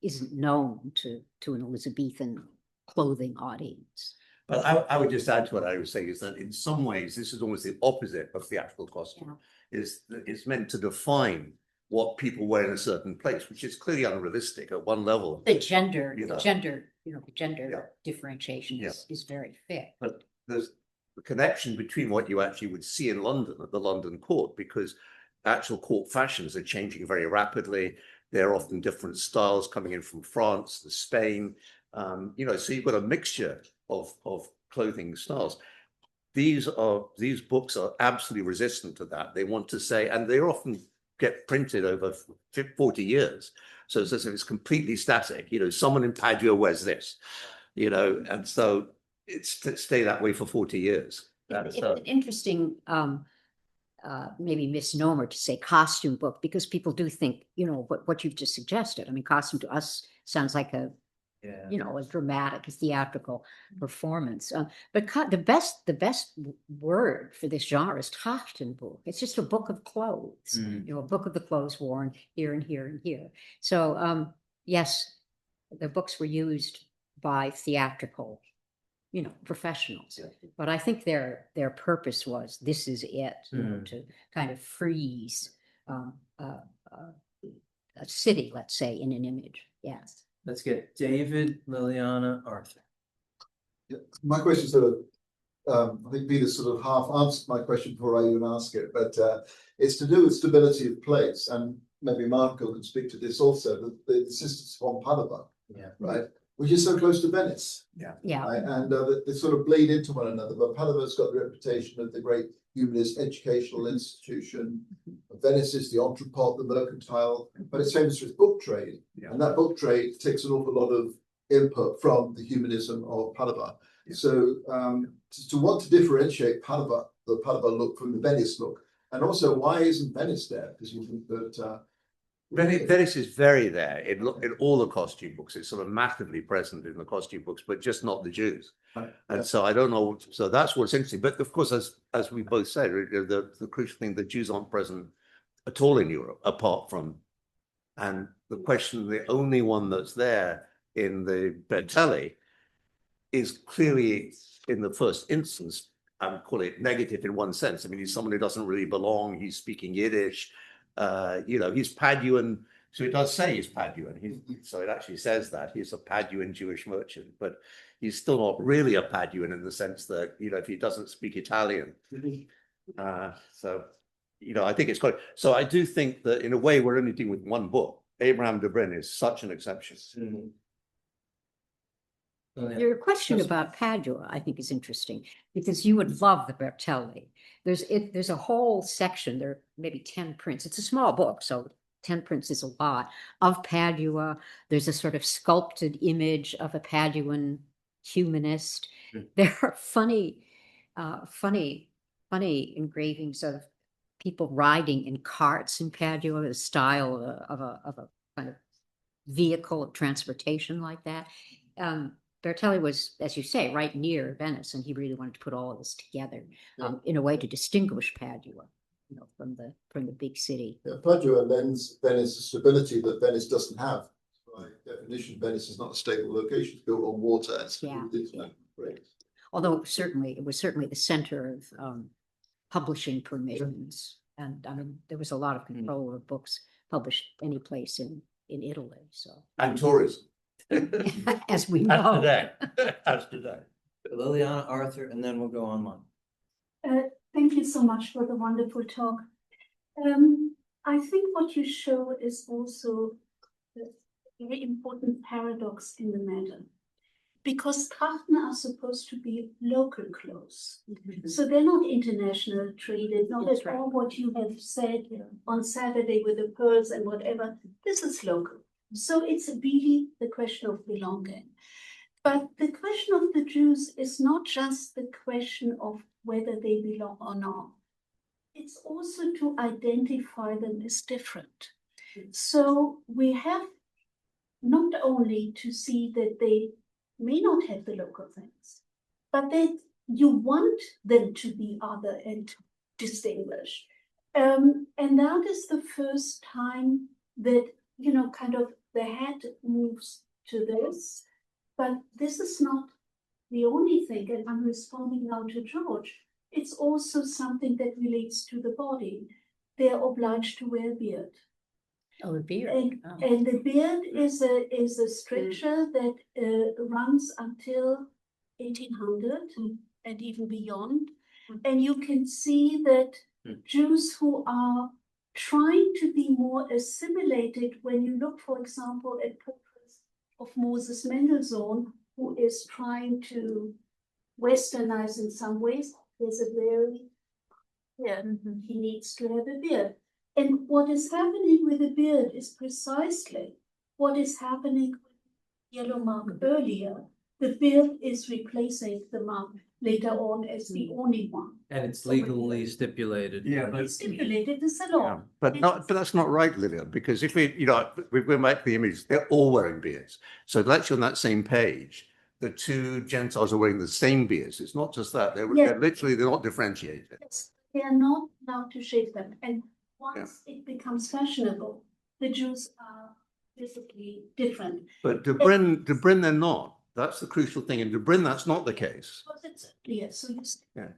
isn't known to an Elizabethan clothing audience. But I would just add to what I was saying is that in some ways, this is almost the opposite of theatrical costume. Is that it's meant to define what people wear in a certain place, which is clearly unrealistic at one level. The gender, You know. the gender Yeah. differentiation is very thick. But there's the connection between what you actually would see in London at the London court, because actual court fashions are changing very rapidly. There are often different styles coming in from France, to Spain, you know, so you've got a mixture of clothing styles. These books are absolutely resistant to that. They want to say, and they often get printed over 40 years. So it's as if it's completely static. You know, someone in Padua wears this, you know, and so it's to stay that way for 40 years. It's an interesting maybe misnomer to say costume book, because people do think, you know, what you've just suggested. I mean, costume to us sounds like a you know, a dramatic, a theatrical performance. But the best word for this genre is Trachtenbuch. It's just a book of clothes, you know, a book of the clothes worn here and here and here. So yes, the books were used by theatrical, you know, professionals. But I think their purpose was, this is it, you know, to kind of freeze a city, let's say, in an image. Yes. Let's get David, Liliana, Arthur. Yeah, my question sort of, I think Peter sort of half answered my question before I even ask it, but it's to do with stability of place, and maybe Marco can speak to this also, the insistence upon Padua, right, which is so close to Venice. Yeah. Right? And they sort of bleed into one another, but Padua's got the reputation of the great humanist educational institution. Venice is the entrepot, the mercantile, but it's famous for its book trade. And that book trade takes an awful lot of input from the humanism of Padua. So to want to differentiate Padua, the Padua look from the Venice look, and also why isn't Venice there? Because you think that Venice is very there in all the costume books. It's sort of massively present in the costume books, but just not the Jews. And so I don't know. So that's what's interesting. But of course, as we both said, the crucial thing, the Jews aren't present at all in Europe, apart from, and the question, the only one that's there in the Bertelli is clearly, in the first instance, I would call it negative in one sense. I mean, he's someone who doesn't really belong. He's speaking Yiddish. You know, he's Paduan, so it does say he's Paduan. So it actually says that he's a Paduan Jewish merchant, but he's still not really a Paduan in the sense that, you know, if he doesn't speak Italian. So, you know, I think it's quite. So I do think that in a way we're only dealing with one book. Abraham de Bruyn is such an exception. Your question about Padua, I think, is interesting, because you would love the Bertelli. There's a whole section, there are maybe 10 prints. It's a small book, so 10 prints is a lot, of Padua. There's a sort of sculpted image of a Paduan humanist. There are funny engravings of people riding in carts in Padua, the style of a kind of vehicle of transportation like that. Bertelli was, as you say, right near Venice, and he really wanted to put all of this together in a way to distinguish Padua, you know, from the big city. Padua lends Venice a stability that Venice doesn't have. By definition, Venice is not a stable location. It's built on water. Although it was certainly the center of publishing permissions, and I mean there was a lot of control of books published any place in Italy. So and tourism. as we As know. today, as today. Liliana, Arthur, and then we'll go online. Thank you so much for the wonderful talk. I think what you show is also a very important paradox in the matter. Because Trachten are supposed to be local clothes. So they're not international traded, not That's at right. all what you have said on Saturday with the pearls and whatever. This is local. So it's really the question of belonging. But the question of the Jews is not just the question of whether they belong or not. It's also to identify them as different. So we have not only to see that they may not have the local things, but that you want them to be other and distinguished. And that is the first time that, kind of the head moves to this. But this is not the only thing, and I'm responding now to George. It's also something that relates to the body. They're obliged to wear a beard. Oh, the beard. And the beard is a stricture that runs until 1800 and even beyond. And you can see that Jews who are trying to be more assimilated, when you look, for example, at portraits of Moses Mendelssohn, who is trying to westernize in some ways, there's a very, he needs to have a beard. And what is happening with the beard is precisely what is happening with yellow mark earlier. The beard is replacing the mark later on as the only one. And it's legally stipulated. Yeah, but It's stipulated in the law. but that's not right, Lillian, because if we make the image, they're all wearing beards. So actually on that same page, the two Gentiles are wearing the same beards. It's not just that, they're literally, they're not differentiated. Yes, they are not allowed to shave them. And once it becomes fashionable, the Jews are physically different. But Dobryn, they're not. That's the crucial thing. In Dobryn, that's not the case. Because it's clear. So you see, Yeah.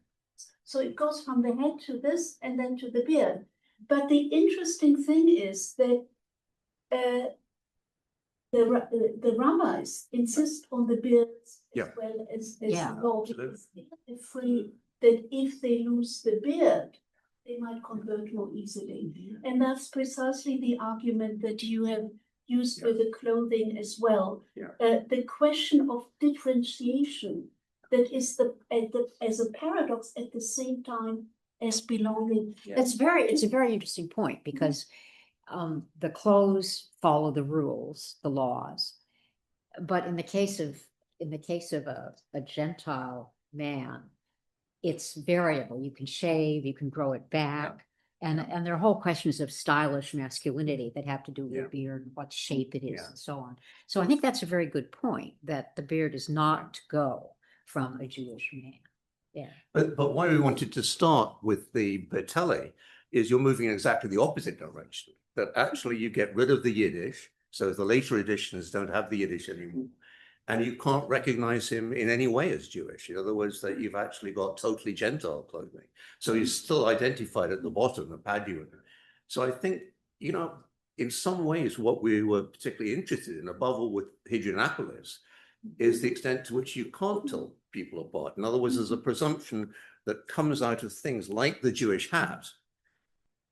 so it goes from the head to this and then to the beard. But the interesting thing is that the rabbis insist on the beards as well as the law, because they are afraid that if they lose the beard, they might convert more easily. And that's precisely the argument that you have used with the clothing as well. The question of differentiation that is as a paradox at the same time as belonging. It's a very interesting point, because the clothes follow the rules, the laws. But in the case of a Gentile man, it's variable. You can shave, you can grow it back. And there are whole questions of stylish masculinity that have to do with beard and what shape it is and so on. So I think that's a very good point, that the beard is not to go from a Jewish man. Yeah. But why we wanted to start with the Bertelli is you're moving in exactly the opposite direction. That actually you get rid of the Yiddish, so the later editions don't have the Yiddish anymore. And you can't recognize him in any way as Jewish. In other words, that you've actually got totally Gentile clothing. So he's still identified at the bottom, the Paduan. So I think, in some ways, what we were particularly interested in, above all with Hadrianopolis, is the extent to which you can't tell people apart. In other words, there's a presumption that comes out of things like the Jewish hat,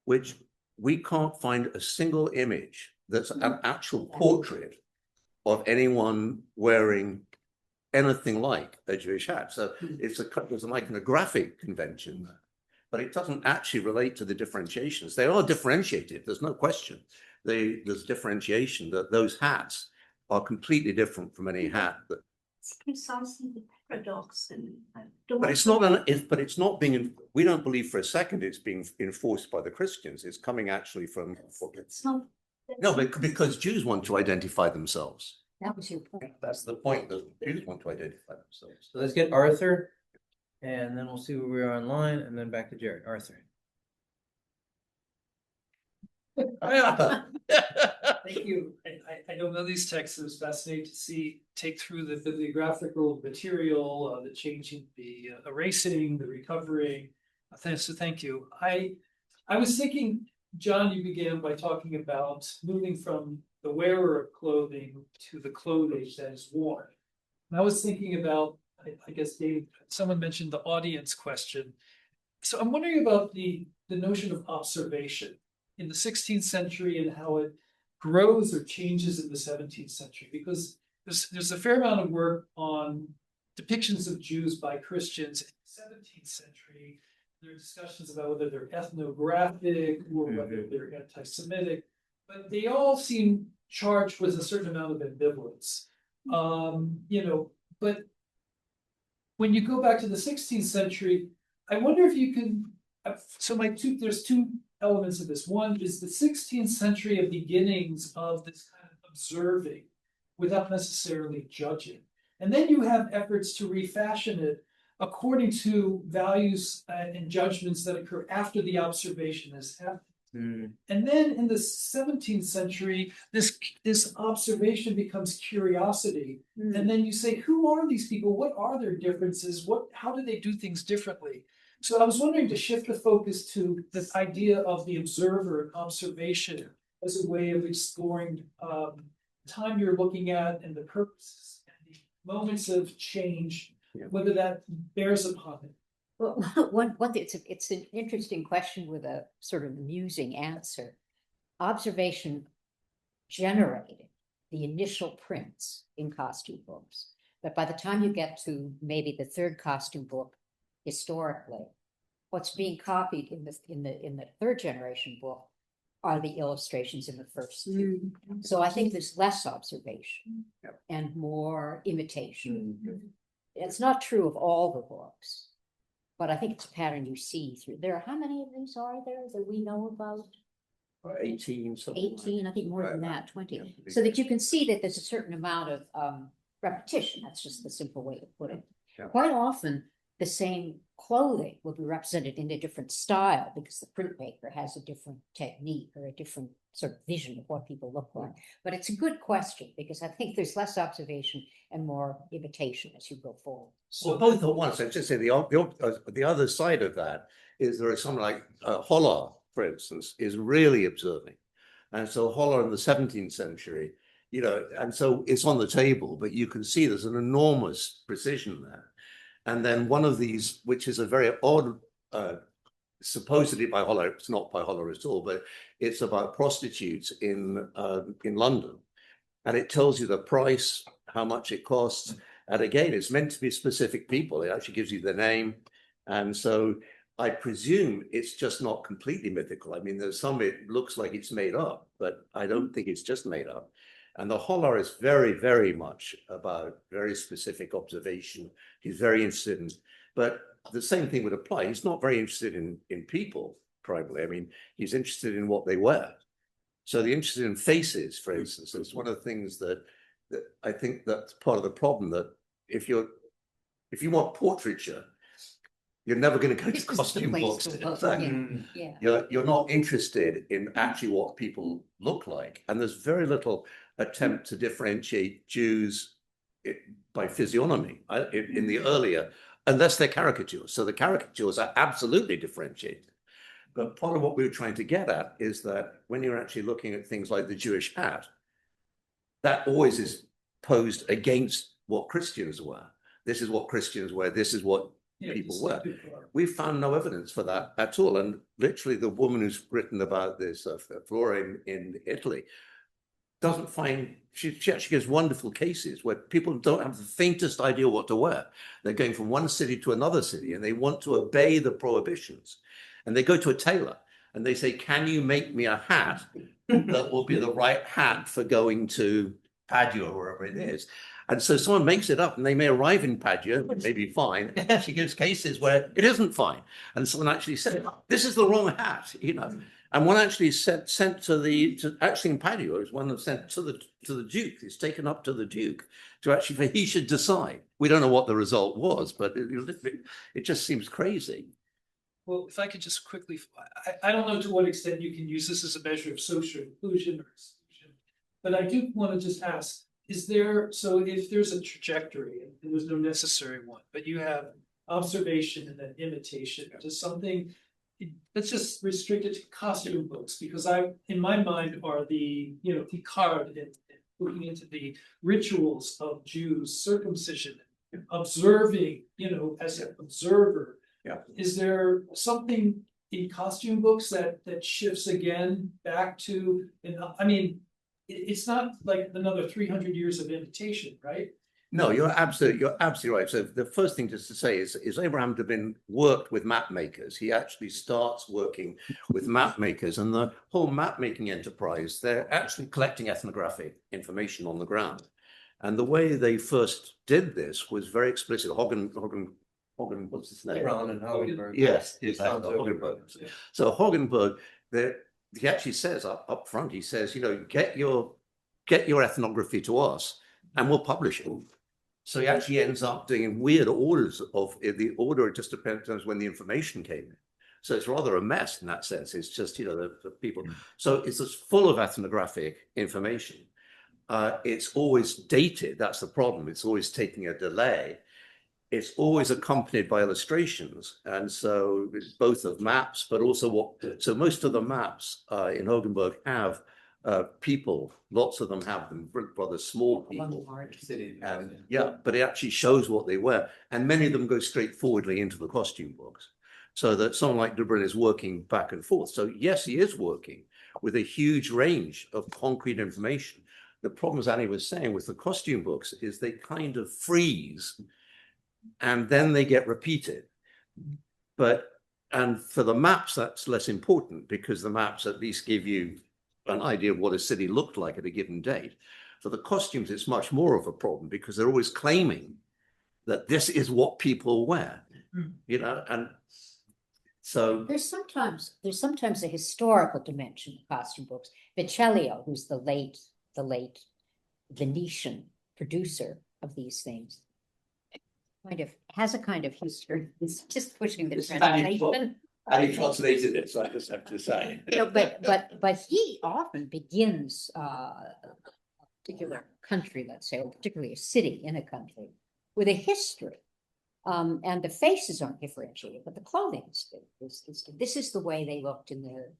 which we can't find a single image that's an actual portrait of anyone wearing anything like a Jewish hat. So it's there's like an graphic convention there, but it doesn't actually relate to the differentiations. They are differentiated, there's no question. There's differentiation, that those hats are completely different from any hat. It's precisely the paradox. But it's not being, we don't believe for a second it's being enforced by the Christians. It's coming actually from. It's not. No, but because Jews want to identify themselves. That was your point. That's the point, that Jews want to identify themselves. So let's get Arthur, and then we'll see where we are online, and then back to Jared. Arthur. Thank you. I don't know these texts. It was fascinating to take through the bibliographical material, the changing, the erasing, the recovering. So thank you. I was thinking, John, you began by talking about moving from the wearer of clothing to the clothing that is worn. And I was thinking about, I guess, Dave, someone mentioned the audience question. So I'm wondering about the notion of observation in the 16th century and how it grows or changes in the 17th century, because there's a fair amount of work on depictions of Jews by Christians in the 17th century. There are discussions about whether they're ethnographic or whether they're anti-Semitic, but they all seem charged with a certain amount of ambivalence. But when you go back to the 16th century, I wonder if you can, there's two elements of this. One is the 16th century of beginnings of this kind of observing without necessarily judging. And then you have efforts to refashion it according to values and judgments that occur after the observation has happened. And then in the 17th century, this observation becomes curiosity. And then you say, who are these people? What are their differences? How do they do things differently? So I was wondering to shift the focus to this idea of the observer and observation as a way of exploring time you're looking at and the purposes and the moments of change, whether that bears upon it. Well, it's an interesting question with a sort of amusing answer. Observation generated the initial prints in costume books, but by the time you get to maybe the third costume book, historically, what's being copied in the third generation book are the illustrations in the first two. So I think there's less observation and more imitation. It's not true of all the books, but I think it's a pattern you see through. How many of these are there that we know about? 18, something 18, I think more than that, 20. So that you can see that there's a certain amount of repetition. That's just the simple way to put it. Quite often, the same clothing will be represented in a different style because the printmaker has a different technique or a different sort of vision of what people look like. But it's a good question because I think there's less observation and more imitation as you go forward. Well, both at once. I just say the other side of that is there is something like Holler, for instance, is really observing. And so Holler in the 17th century, and so it's on the table, but you can see there's an enormous precision there. And then one of these, which is a very odd, supposedly by Holler, it's not by Holler at all, but it's about prostitutes in London. And it tells you the price, how much it costs. And again, it's meant to be specific people. It actually gives you the name. And so I presume it's just not completely mythical. I mean, there's some, it looks like it's made up, but I don't think it's just made up. And the Holler is very, very much about very specific observation. He's very interested in, but the same thing would apply. He's not very interested in people, primarily. I mean, he's interested in what they wear. So the interested in faces, for instance, is one of the things that I think that's part of the problem, that if you want portraiture, you're never going to go to costume books. You're not interested in actually what people look like. And there's very little attempt to differentiate Jews by physiognomy in the earlier, unless they're caricatures. So the caricatures are absolutely differentiated. But part of what we were trying to get at is that when you're actually looking at things like the Jewish hat, that always is posed against what Christians wear. This is what Christians wear. This is what people wear. We found no evidence for that at all. And literally the woman who's written about this, Flora in Italy, doesn't find, she actually gives wonderful cases where people don't have the faintest idea what to wear. They're going from one city to another city and they want to obey the prohibitions. And they go to a tailor and they say, can you make me a hat that will be the right hat for going to Padua or wherever it is? And so someone makes it up and they may arrive in Padua, it may be fine. She gives cases where it isn't fine. And someone actually said, this is the wrong hat, And one actually sent to actually in Padua, is one that sent to the Duke. It's taken up to the Duke to actually, for he should decide. We don't know what the result was, but it just seems crazy. Well, if I could just quickly, I don't know to what extent you can use this as a measure of social inclusion or exclusion, but I do want to just ask, so if there's a trajectory, and there's no necessary one, but you have observation and then imitation, does something let's just restrict it to costume books, because in my mind, are the, Picard and looking into the rituals of Jews, circumcision, observing, as an observer. Yeah. Is there something in costume books that shifts again back to, it's not like another 300 years of imitation, right? No, you're absolutely right. So the first thing just to say is Abraham Dubin worked with map makers. He actually starts working with map makers, and the whole map making enterprise, they're actually collecting ethnographic information on the ground. And the way they first did this was very explicit. Hoggenberg, what's his name? Brown and Hoggenberg. Yes, Sounds Hoggenberg. So Hoggenberg, he actually says up front, he says, get your ethnography to us and we'll publish it. So he actually ends up doing weird orders of the order. It just depends when the information came in. So it's rather a mess in that sense. It's just, the people. So it's just full of ethnographic information. It's always dated. That's the problem. It's always taking a delay. It's always accompanied by illustrations. And so it's both of maps, but also so most of the maps in Hoggenberg have people, lots of them have them, rather small people. But it actually shows what they wear. And many of them go straightforwardly into the costume books. So that someone like Bruyn is working back and forth. So yes, he is working with a huge range of concrete information. The problem, as Annie was saying, with the costume books is they kind of freeze and then they get repeated. And for the maps, that's less important because the maps at least give you an idea of what a city looked like at a given date. For the costumes, it's much more of a problem because they're always claiming that this is what people wear, and so there's sometimes a historical dimension of costume books. Vecellio, who's the late Venetian producer of these things, has a kind of history. It's just pushing the translation. And he translated it, so I just have to say. But he often begins a particular country, let's say, or particularly a city in a country, with a history. And the faces aren't differentiated, but the clothing is this is the way they looked in the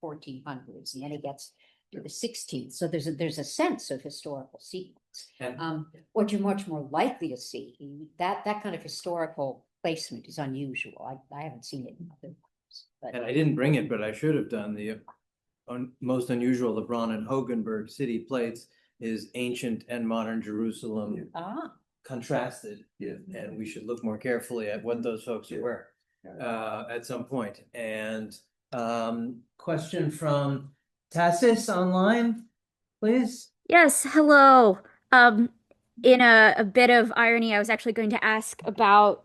1400s, and then it gets to the 16th. So there's a sense of historical sequence. What you're much more likely to see, that kind of historical placement is unusual. I haven't seen it in other books. And I didn't bring it, but I should have done. The most unusual LeBron and Hoggenberg city plates is ancient and modern Jerusalem contrasted. And we should look more carefully at what those folks wear at some point. And question from Tassis online, please. Yes, hello. In a bit of irony, I was actually going to ask about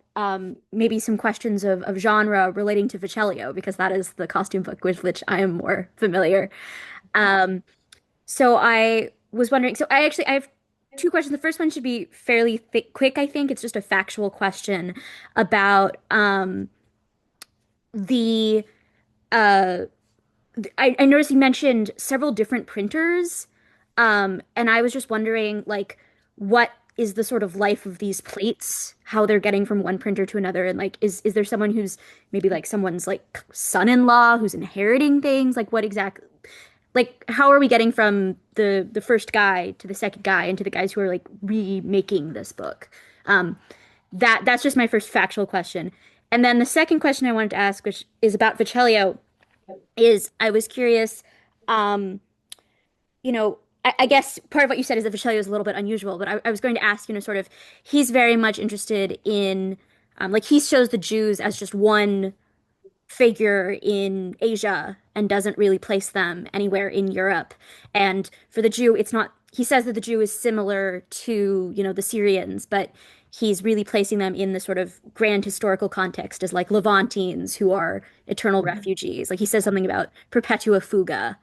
maybe some questions of genre relating to Vecellio, because that is the costume book with which I am more familiar. So I was wondering, I have two questions. The first one should be fairly quick, I think. It's just a factual question about I noticed you mentioned several different printers, and I was just wondering, like, what is the sort of life of these plates, how they're getting from one printer to another, and like, is there someone who's maybe like someone's like son-in-law who's inheriting things? Like, what exactly, like, how are we getting from the first guy to the second guy and to the guys who are like remaking this book? That's just my first factual question. And then the second question I wanted to ask, which is about Vecellio, is I was curious, I guess part of what you said is that Vecellio is a little bit unusual, but I was going to ask, sort of, he's very much interested in, like, he shows the Jews as just one figure in Asia and doesn't really place them anywhere in Europe. And for the Jew, it's not, he says that the Jew is similar to, the Syrians, but he's really placing them in the sort of grand historical context as like Levantines who are eternal refugees. Like, he says something about perpetua fuga.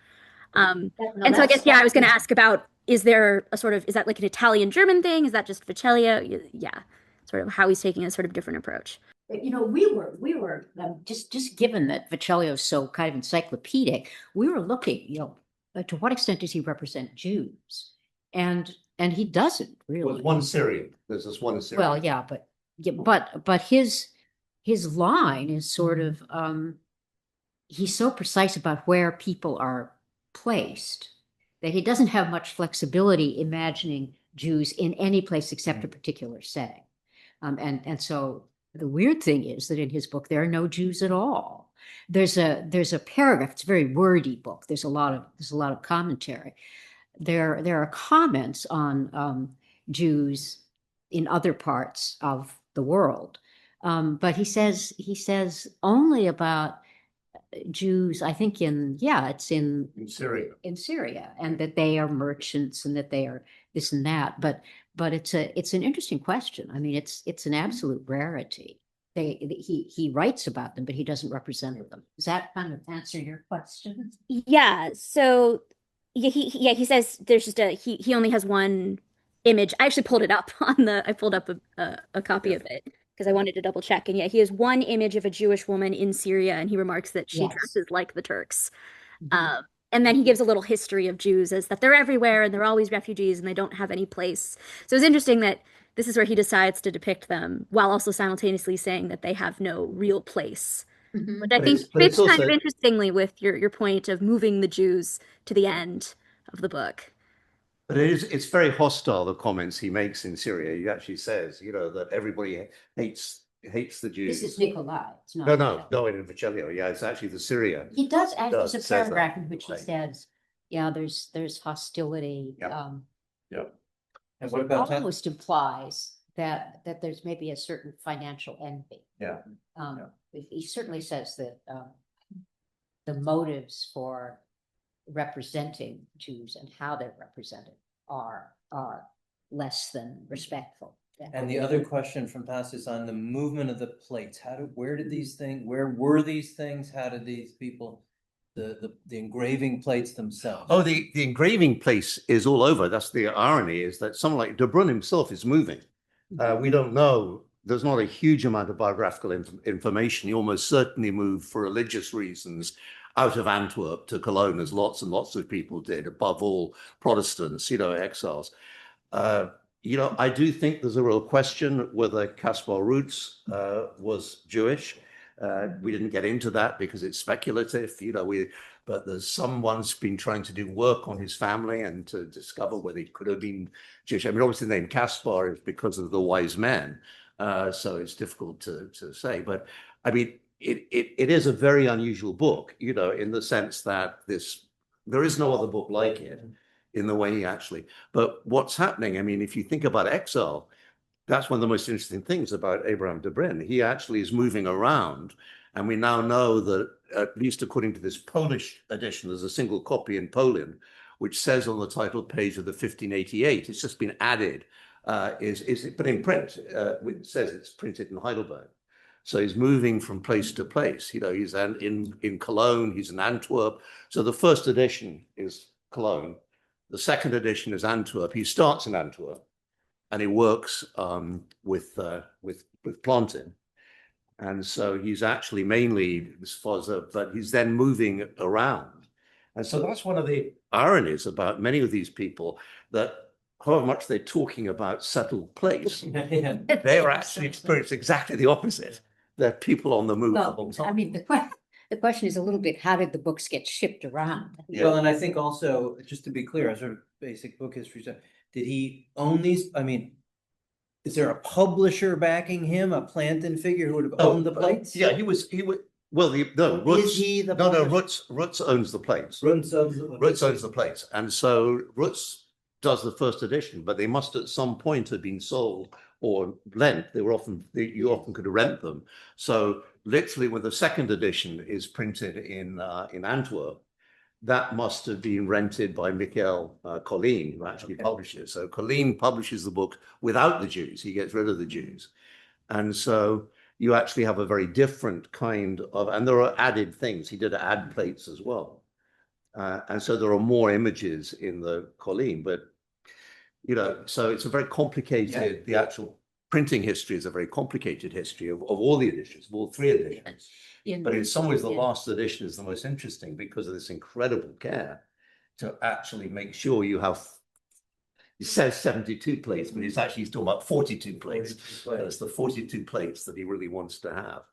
And so I guess, I was going to ask about, is there a sort of, is that like an Italian-German thing? Is that just Vecellio? Yeah, sort of how he's taking a sort of different approach. We were just given that Vecellio is so kind of encyclopedic, we were looking, to what extent does he represent Jews? And he doesn't really. Well, one Syrian. There's this one Syrian. Well, but his line is sort of he's so precise about where people are placed that he doesn't have much flexibility imagining Jews in any place except a particular setting. And so the weird thing is that in his book, there are no Jews at all. There's a paragraph, it's a very wordy book. There's a lot of commentary. There are comments on Jews in other parts of the world. But he says only about Jews, I think it's in Syria, and that they are merchants and that they are this and that. But it's an interesting question. I mean, it's an absolute rarity. He writes about them, but he doesn't represent them. Does that kind of answer your question? Yeah. So he says there's just he only has one image. I actually pulled it up I pulled up a copy of it because I wanted to double check. And yeah, he has one image of a Jewish woman in Syria, and he remarks that she dresses like the Turks. And then he gives a little history of Jews as that they're everywhere and they're always refugees and they don't have any place. So it's interesting that this is where he decides to depict them while also simultaneously saying that they have no real place. Which I think fits kind of interestingly with your point of moving the Jews to the end of the book. But it's very hostile, the comments he makes in Syria. He actually says, that everybody hates the Jews. This is Nikolai. It's not No, in Vecellio. Yeah, it's actually the Syria. He does actually, there's a paragraph in which he says, there's hostility. And what about almost implies that there's maybe a certain financial envy. He certainly says that the motives for representing Jews and how they're represented are less than respectful. And the other question from Tass is on the movement of the plates. Where were these things? How did these people, the engraving plates themselves? Oh, the engraving place is all over. That's the irony, is that someone like De Bruyn himself is moving. We don't know. There's not a huge amount of biographical information. He almost certainly moved for religious reasons out of Antwerp to Cologne, as lots and lots of people did, above all Protestants, exiles. I do think there's a real question whether Caspar Roots was Jewish. We didn't get into that because it's speculative, but there's someone's been trying to do work on his family and to discover whether he could have been Jewish. I mean, obviously the name Caspar is because of the wise men, so it's difficult to say. But I mean, it is a very unusual book, in the sense that there is no other book like it in the way he actually. But what's happening, I mean, if you think about exile, that's one of the most interesting things about Abraham de Bruyn. He actually is moving around, and we now know that, at least according to this Polish edition, there's a single copy in Poland, which says on the title page of the 1588, it's just been added, but in print, it says it's printed in Heidelberg. So he's moving from place to place. He's in Cologne, he's in Antwerp. So the first edition is Cologne. The second edition is Antwerp. He starts in Antwerp, and he works with planting. And so he's actually mainly, but he's then moving around. And so that's one of the ironies about many of these people, that however much they're talking about settled place, they are actually experiencing exactly the opposite. They're people on the move. Well, I mean, the question is a little bit, how did the books get shipped around? Well, and I think also, just to be clear, as sort of basic book history stuff, did he own these? I mean, is there a publisher backing him, a Plantin figure who would have owned the plates? Yeah, he was. Well, Roots. Is he the Roots owns the plates. Roots owns the plates, and so Roots does the first edition, but they must at some point have been sold or lent. You often could rent them. So literally, when the second edition is printed in Antwerp, that must have been rented by Michael Colleen, who actually publishes. So Colleen publishes the book without the Jews. He gets rid of the Jews, and so you actually have a very different kind of. And there are added things. He did add plates as well, and so there are more images in the Colleen, but. So it's a very complicated, the actual printing history is a very complicated history of all the editions, of all three editions. But in some ways, the last edition is the most interesting because of this incredible care to actually make sure you have, it says 72 plates, but he's talking about 42 plates. It's the 42 plates that he really wants to have.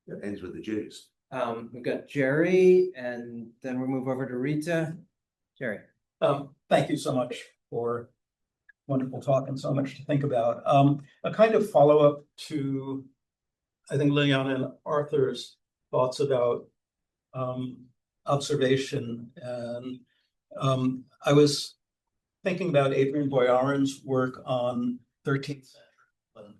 It ends with the Jews. We've got Jerry, and then we'll move over to Rita. Jerry. Thank you so much for wonderful talk and so much to think about. A kind of follow-up to, I think, Liliana and Arthur's thoughts about observation. And I was thinking about Adrian Boyarin's work on 13th century England,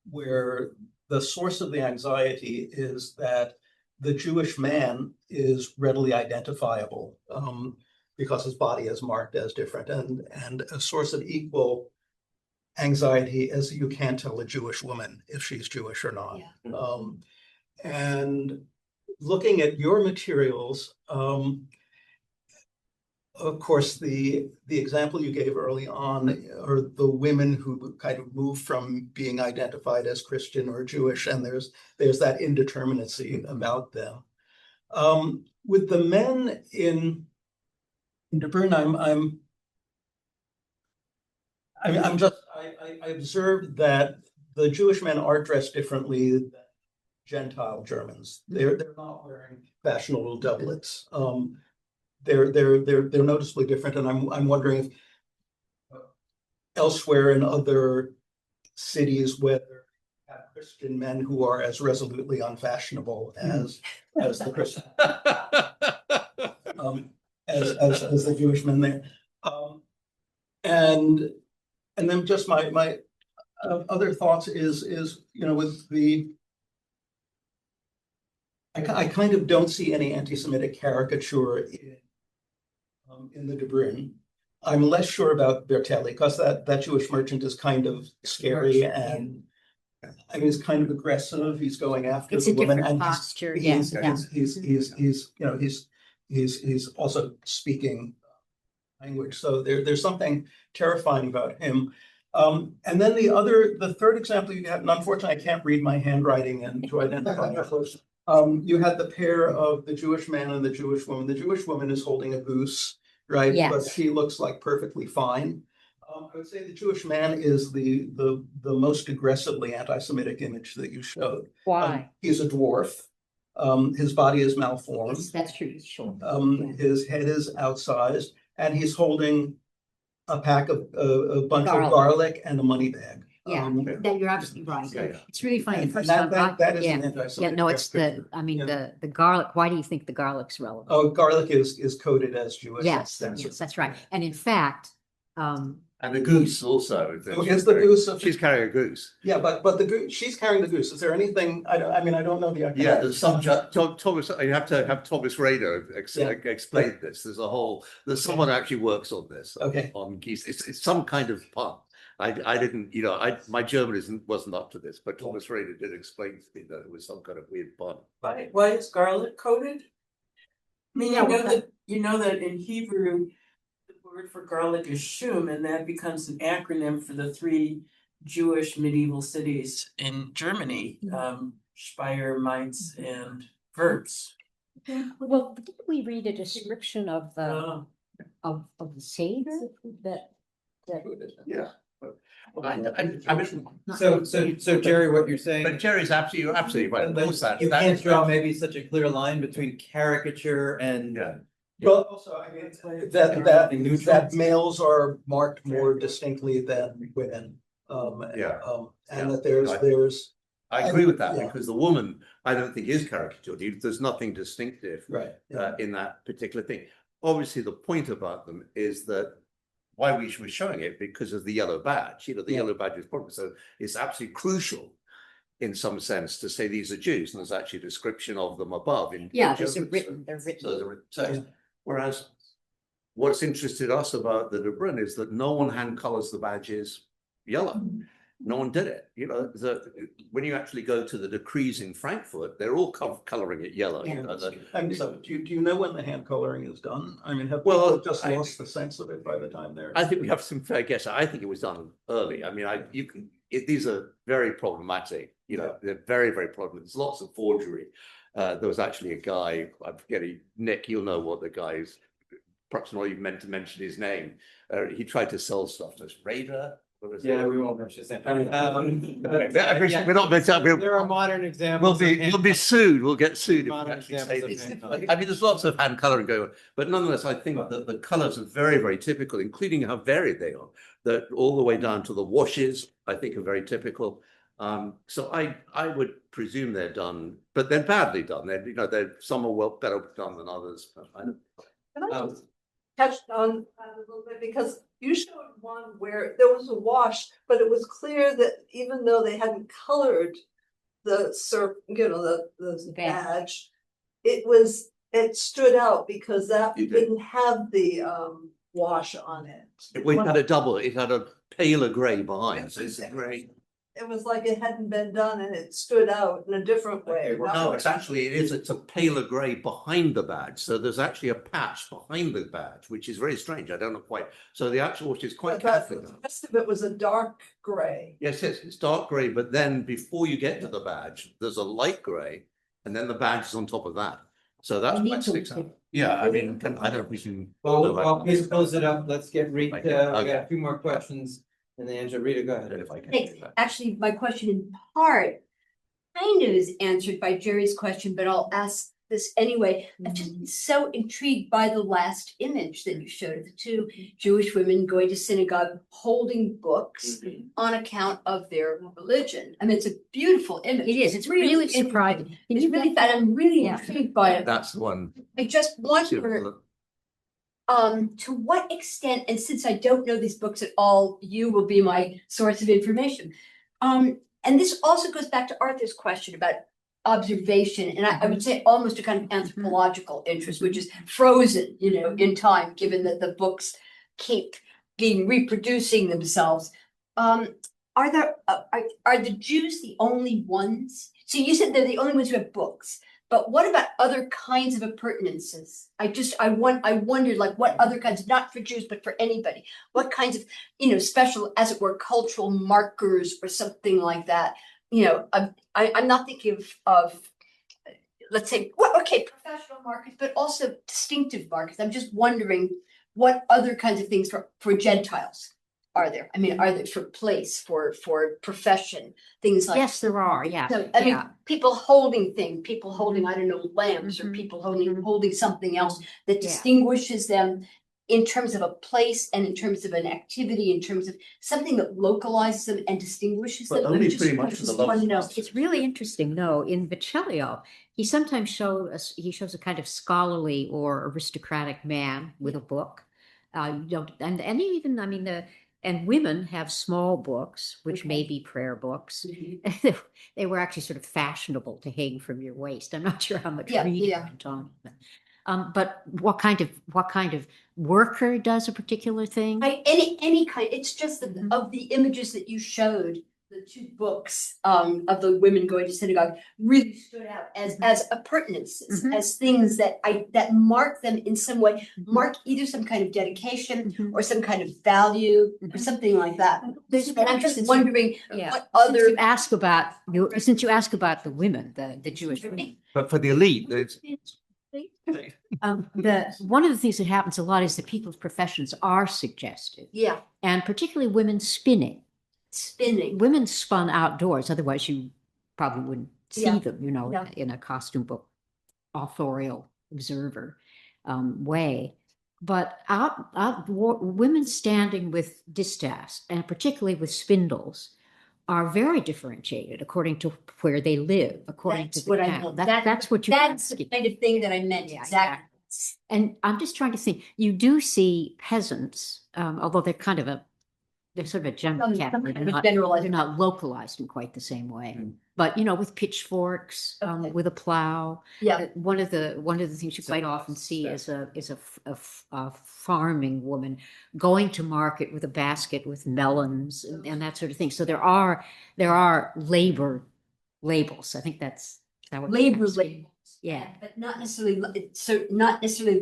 where the source of the anxiety is that the Jewish man is readily identifiable because his body is marked as different, and a source of equal anxiety as you can't tell a Jewish woman if she's Jewish or not. Yeah. And looking at your materials, of course, the example you gave early on are the women who kind of move from being identified as Christian or Jewish, and there's that indeterminacy about them. With the men in De Bruyn, I observed that the Jewish men are dressed differently than Gentile Germans. They're not wearing fashionable doublets. They're noticeably different, and I'm wondering if elsewhere in other cities whether you have Christian men who are as resolutely unfashionable as the Christian as the Jewish men there. And then just my other thoughts is with the I kind of don't see any anti-Semitic caricature in the De Bruyn. I'm less sure about Bertelli because that Jewish merchant is kind of scary and I mean, he's kind of aggressive. He's going after the woman, and posture. he's also speaking language. So there's something terrifying about him. And then the third example you had, and unfortunately I can't read my handwriting and to identify it. You had the pair of the Jewish man and the Jewish woman. The Jewish woman is holding a goose, right? Yes. But she looks like perfectly fine. I would say the Jewish man is the most aggressively anti-Semitic image that you showed. Why? He's a dwarf. His body is malformed. Yes, that's true. Sure. His head is outsized, and he's holding a pack of a bunch of garlic and a money bag. Yeah, that you're absolutely right. Yeah. It's really funny. And First that is yeah, an anti-Semitic no, it's picture. the garlic. Why do you think the garlic's relevant? Oh, garlic is coded as Jewish. Yes, that's right. And in fact, And the goose also. Is the goose? She's carrying a goose. Yeah, but the goose. She's carrying the goose. Is there anything? I don't know the. Yeah, there's some. Thomas, you have to have Thomas Rader explain this. There's someone who actually works on this. Okay. On geese, it's some kind of pun. I didn't, my German wasn't up to this, but Thomas Rader did explain to me that it was some kind of weird pun. Why is garlic coded? I mean, you know that in Hebrew, the word for garlic is shum, and that becomes an acronym for the three Jewish medieval cities in Germany, Speyer, Mainz, and Worms. well, did we read a description of the of the Seder that Yeah. So Jerry, what you're saying, But Jerry's absolutely right. Of course, you can't draw maybe such a clear line between caricature and Well, also, I mean, that males are marked more distinctly than women. And that there's. I agree with that Yeah. because the woman, I don't think is caricatured. There's nothing distinctive Right. in that particular thing. Obviously, the point about them is that why we were showing it because of the yellow badge. The yellow badge is important. So it's absolutely crucial in some sense to say these are Jews, and there's actually a description of them above. they're written. So, whereas what's interested us about the De Bruyn is that no one hand colors the badges yellow. No one did it. When you actually go to the decrees in Frankfurt, they're all coloring it yellow. So do you know when the hand coloring is done? I mean, have Well, people just lost the sense of it by the time they're. I think we have some fair guess. I think it was done early. I mean, these are very problematic. They're very, very problematic. There's lots of forgery. There was actually a guy, I'm forgetting, Nick, you'll know what the guy is. Perhaps not even meant to mention his name. He tried to sell stuff as Raider. Yeah, we won't mention that. We're not meant to. There are modern examples. We'll be sued. We'll get sued if we Modern actually say examples of this. hand coloring. I mean, there's lots of hand coloring going on, but nonetheless, I think that the colors are very, very typical, including how varied they are. That all the way down to the washes, I think, are very typical. So I would presume they're done, but they're badly done. They're some are better done than others. But I don't. Can I just touch on that a little bit, because you showed one where there was a wash, but it was clear that even though they hadn't colored the the badge, it stood out because that didn't have the wash on it. We had a double. It had a paler grey behind. So it's grey. It was like it hadn't been done and it stood out in a different way. No, it's a paler grey behind the badge. So there's actually a patch behind the badge, which is very strange. I don't know quite. So the actual wash is quite careful. The rest of it was a dark grey. Yes, it's dark grey, but then before you get to the badge, there's a light grey, and then the badge is on top of that. So that's what sticks out. Yeah, I mean, I don't know if we can. Well, please close it up. Let's get Rita. Okay. We got a few more questions. And then Angela, Rita, go ahead. If I can. Thanks. Actually, my question in part kind of is answered by Jerry's question, but I'll ask this anyway. I'm just so intrigued by the last image that you showed of the two Jewish women going to synagogue holding books on account of their religion. I mean, it's a beautiful image. It is. It's really surprising. It's really fun. I'm really intrigued by it. That's the one. I just wonder, to what extent, and since I don't know these books at all, you will be my source of information. And this also goes back to Arthur's question about observation, and I would say almost a kind of anthropological interest, which is frozen, in time, given that the books keep being reproducing themselves. Are the Jews the only ones? So you said they're the only ones who have books. But what about other kinds of appurtenances? I wondered, like, what other kinds, not for Jews, but for anybody, what kinds of, special, as it were, cultural markers or something like that. I'm not thinking of, let's say, professional markers, but also distinctive markers. I'm just wondering what other kinds of things for Gentiles are there? I mean, are there for place, for profession, things like? Yes, there are. Yeah. So, I mean, people holding, I don't know, lamps, or people holding something else that distinguishes them in terms of a place and in terms of an activity, in terms of something that localizes them and distinguishes them. Only pretty much for the love. It's really interesting, though. In Vecellio, he sometimes shows a kind of scholarly or aristocratic man with a book. And even, I mean, and women have small books, which may be prayer books. They were actually sort of fashionable to hang from your waist. I'm not sure how much reading went on. But what kind of worker does a particular thing? Any kind. It's just that of the images that you showed, the two books of the women going to synagogue really stood out as appurtenances, as things that mark them in some way, mark either some kind of dedication or some kind of value or something like that. And I'm just wondering what other. Since you ask about the women, the Jewish women. But for the elite, it's. One of the things that happens a lot is that people's professions are suggested. Yeah. And particularly women spinning. Women spun outdoors, otherwise you probably wouldn't see them, in a costume book, authorial observer way. But women standing with distaffs, and particularly with spindles, are very differentiated according to where they live, according to the town. That's what you. That's the kind of thing that I meant. Exactly. And I'm just trying to think. You do see peasants, although they're sort of a general category. They're not localized in quite the same way. But with pitchforks, with a plow. Yeah. One of the things you quite often see is a farming woman going to market with a basket with melons and that sort of thing. So there are labor labels. I think that's labor labels. Yeah. But not necessarily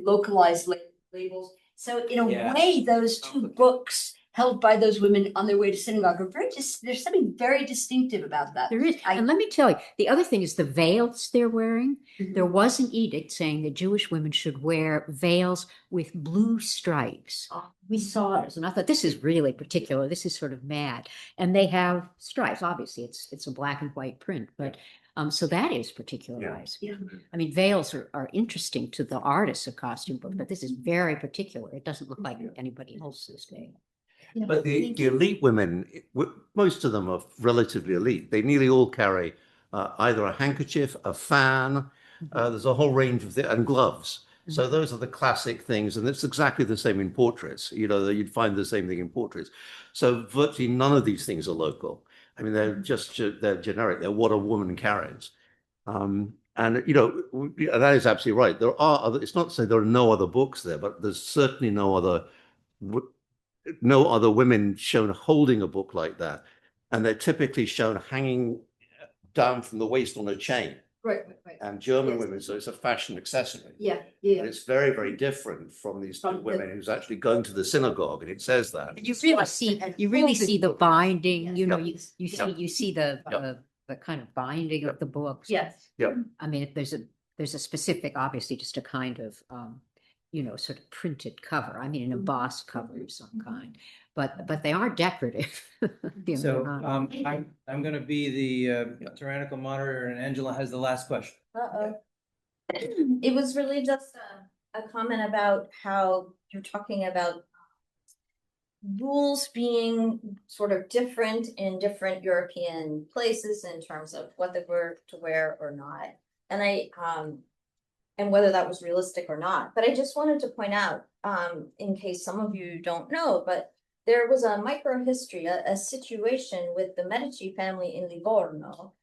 localized labels. So in a way, those two books held by those women on their way to synagogue are there's something very distinctive about that. There is. And let me tell you, the other thing is the veils they're wearing. There was an edict saying that Jewish women should wear veils with blue stripes. We saw it, and I thought, this is really particular. This is sort of mad. And they have stripes. Obviously, it's a black and white print, but so that is particularized. Yeah. I mean, veils are interesting to the artists of costume books, but this is very particular. It doesn't look like anybody else's veil. Yeah. But the elite women, most of them are relatively elite. They nearly all carry either a handkerchief, a fan, there's a whole range of and gloves. So those are the classic things, and it's exactly the same in portraits. You know, you'd find the same thing in portraits. So virtually none of these things are local. I mean, they're they're generic. They're what a woman carries. And, you know, that is absolutely right. There are other, it's not to say there are no other books there, but there's certainly no other women shown holding a book like that. And they're typically shown hanging down from the waist on a chain. Right. And German women, so it's a fashion accessory. Yeah. And it's very, very different from these two women who's actually going to the synagogue, and it says that. And you really see the binding, you know, you see the kind of binding of the books. Yes. Yeah. I mean, there's a specific, obviously, just a kind of you know, sort of printed cover. I mean, an embossed cover of some kind, but they are decorative. You know, So they're not- I'm going to be the tyrannical moderator, and Angela has the last question. It was really just a comment about how you're talking about rules being sort of different in different European places in terms of what they were to wear or not. And and whether that was realistic or not. But I just wanted to point out, in case some of you don't know, but there was a microhistory, a situation with the Medici family in Livorno,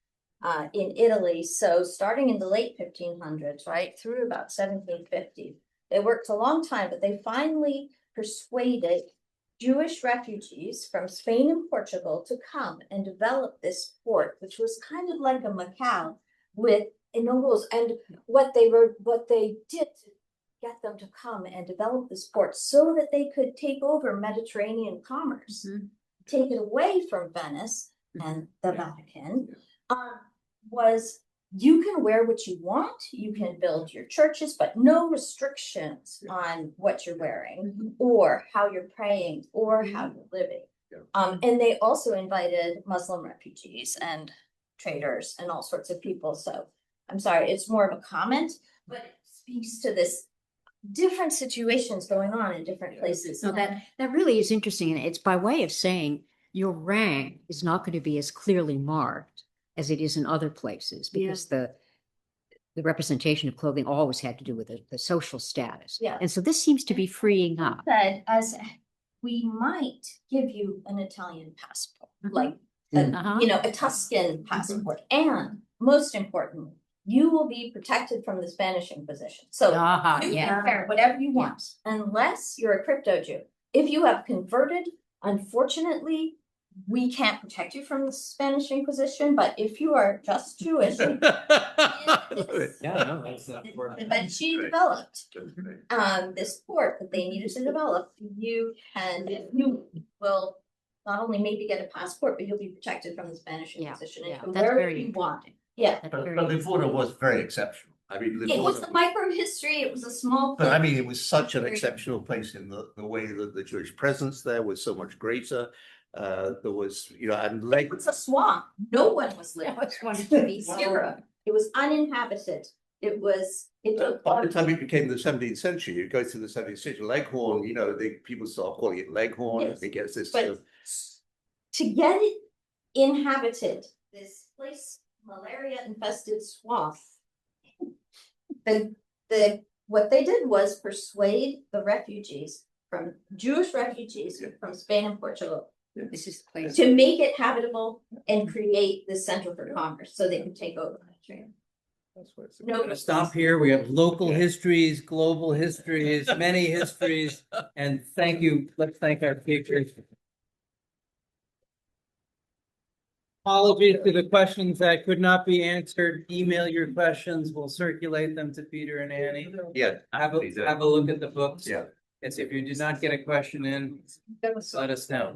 in Italy. So starting in the late 1500s, right, through about 1750, they worked a long time, but they finally persuaded Jewish refugees from Spain and Portugal to come and develop this port, which was kind of like a Macau with nobles. And what they did to get them to come and develop this port so that they could take over Mediterranean commerce, take it away from Venice and the Vatican, was you can wear what you want, you can build your churches, but no restrictions on what you're wearing or how you're praying or how you're living. And they also invited Muslim refugees and traders and all sorts of people. So I'm sorry, it's more of a comment, but it speaks to this different situations going on in different places. So that really is interesting. And it's by way of saying your rank is not going to be as clearly marked as it is in other places, because the representation of clothing always had to do with the social status. Yeah. And so this seems to be freeing up. Said, as we might give you an Italian passport, like you know, a Tuscan passport, and most importantly, you will be protected from the Spanish Inquisition. So you can wear whatever you want, unless you're a crypto Jew. If you have converted, unfortunately, we can't protect you from the Spanish Inquisition. But if you are just Jewish, but she developed this port that they needed to develop. You will not only maybe get a passport, but you'll be protected from the Spanish Inquisition. Yeah, And that's wherever very you want. Yeah. But Livorno was very exceptional. I mean, It was the microhistory. It was a small but place. I mean, it was such an exceptional place in the way that the Jewish presence there was so much greater. There was, you know, and It was a swamp. No one was living there. Zero. It was uninhabited. It was. By the time it became the 17th century, you go through the 17th century, Leghorn, you know, people start calling it Leghorn. Yes. It gets this. But to get it inhabited, this place, malaria infested swamp, what they did was persuade the refugees from Jewish refugees from Spain and Portugal. This is the place to make it habitable and create this center for commerce so they can take over Mediterranean. We're going to stop here. We have local histories, global histories, many histories, and thank you. Let's thank our speakers. Apologies to the questions that could not be answered. Email your questions. We'll circulate them to Peter and Annie. Yeah. Have a look at the books. Yeah. Yes, if you did not get a question in, let us know.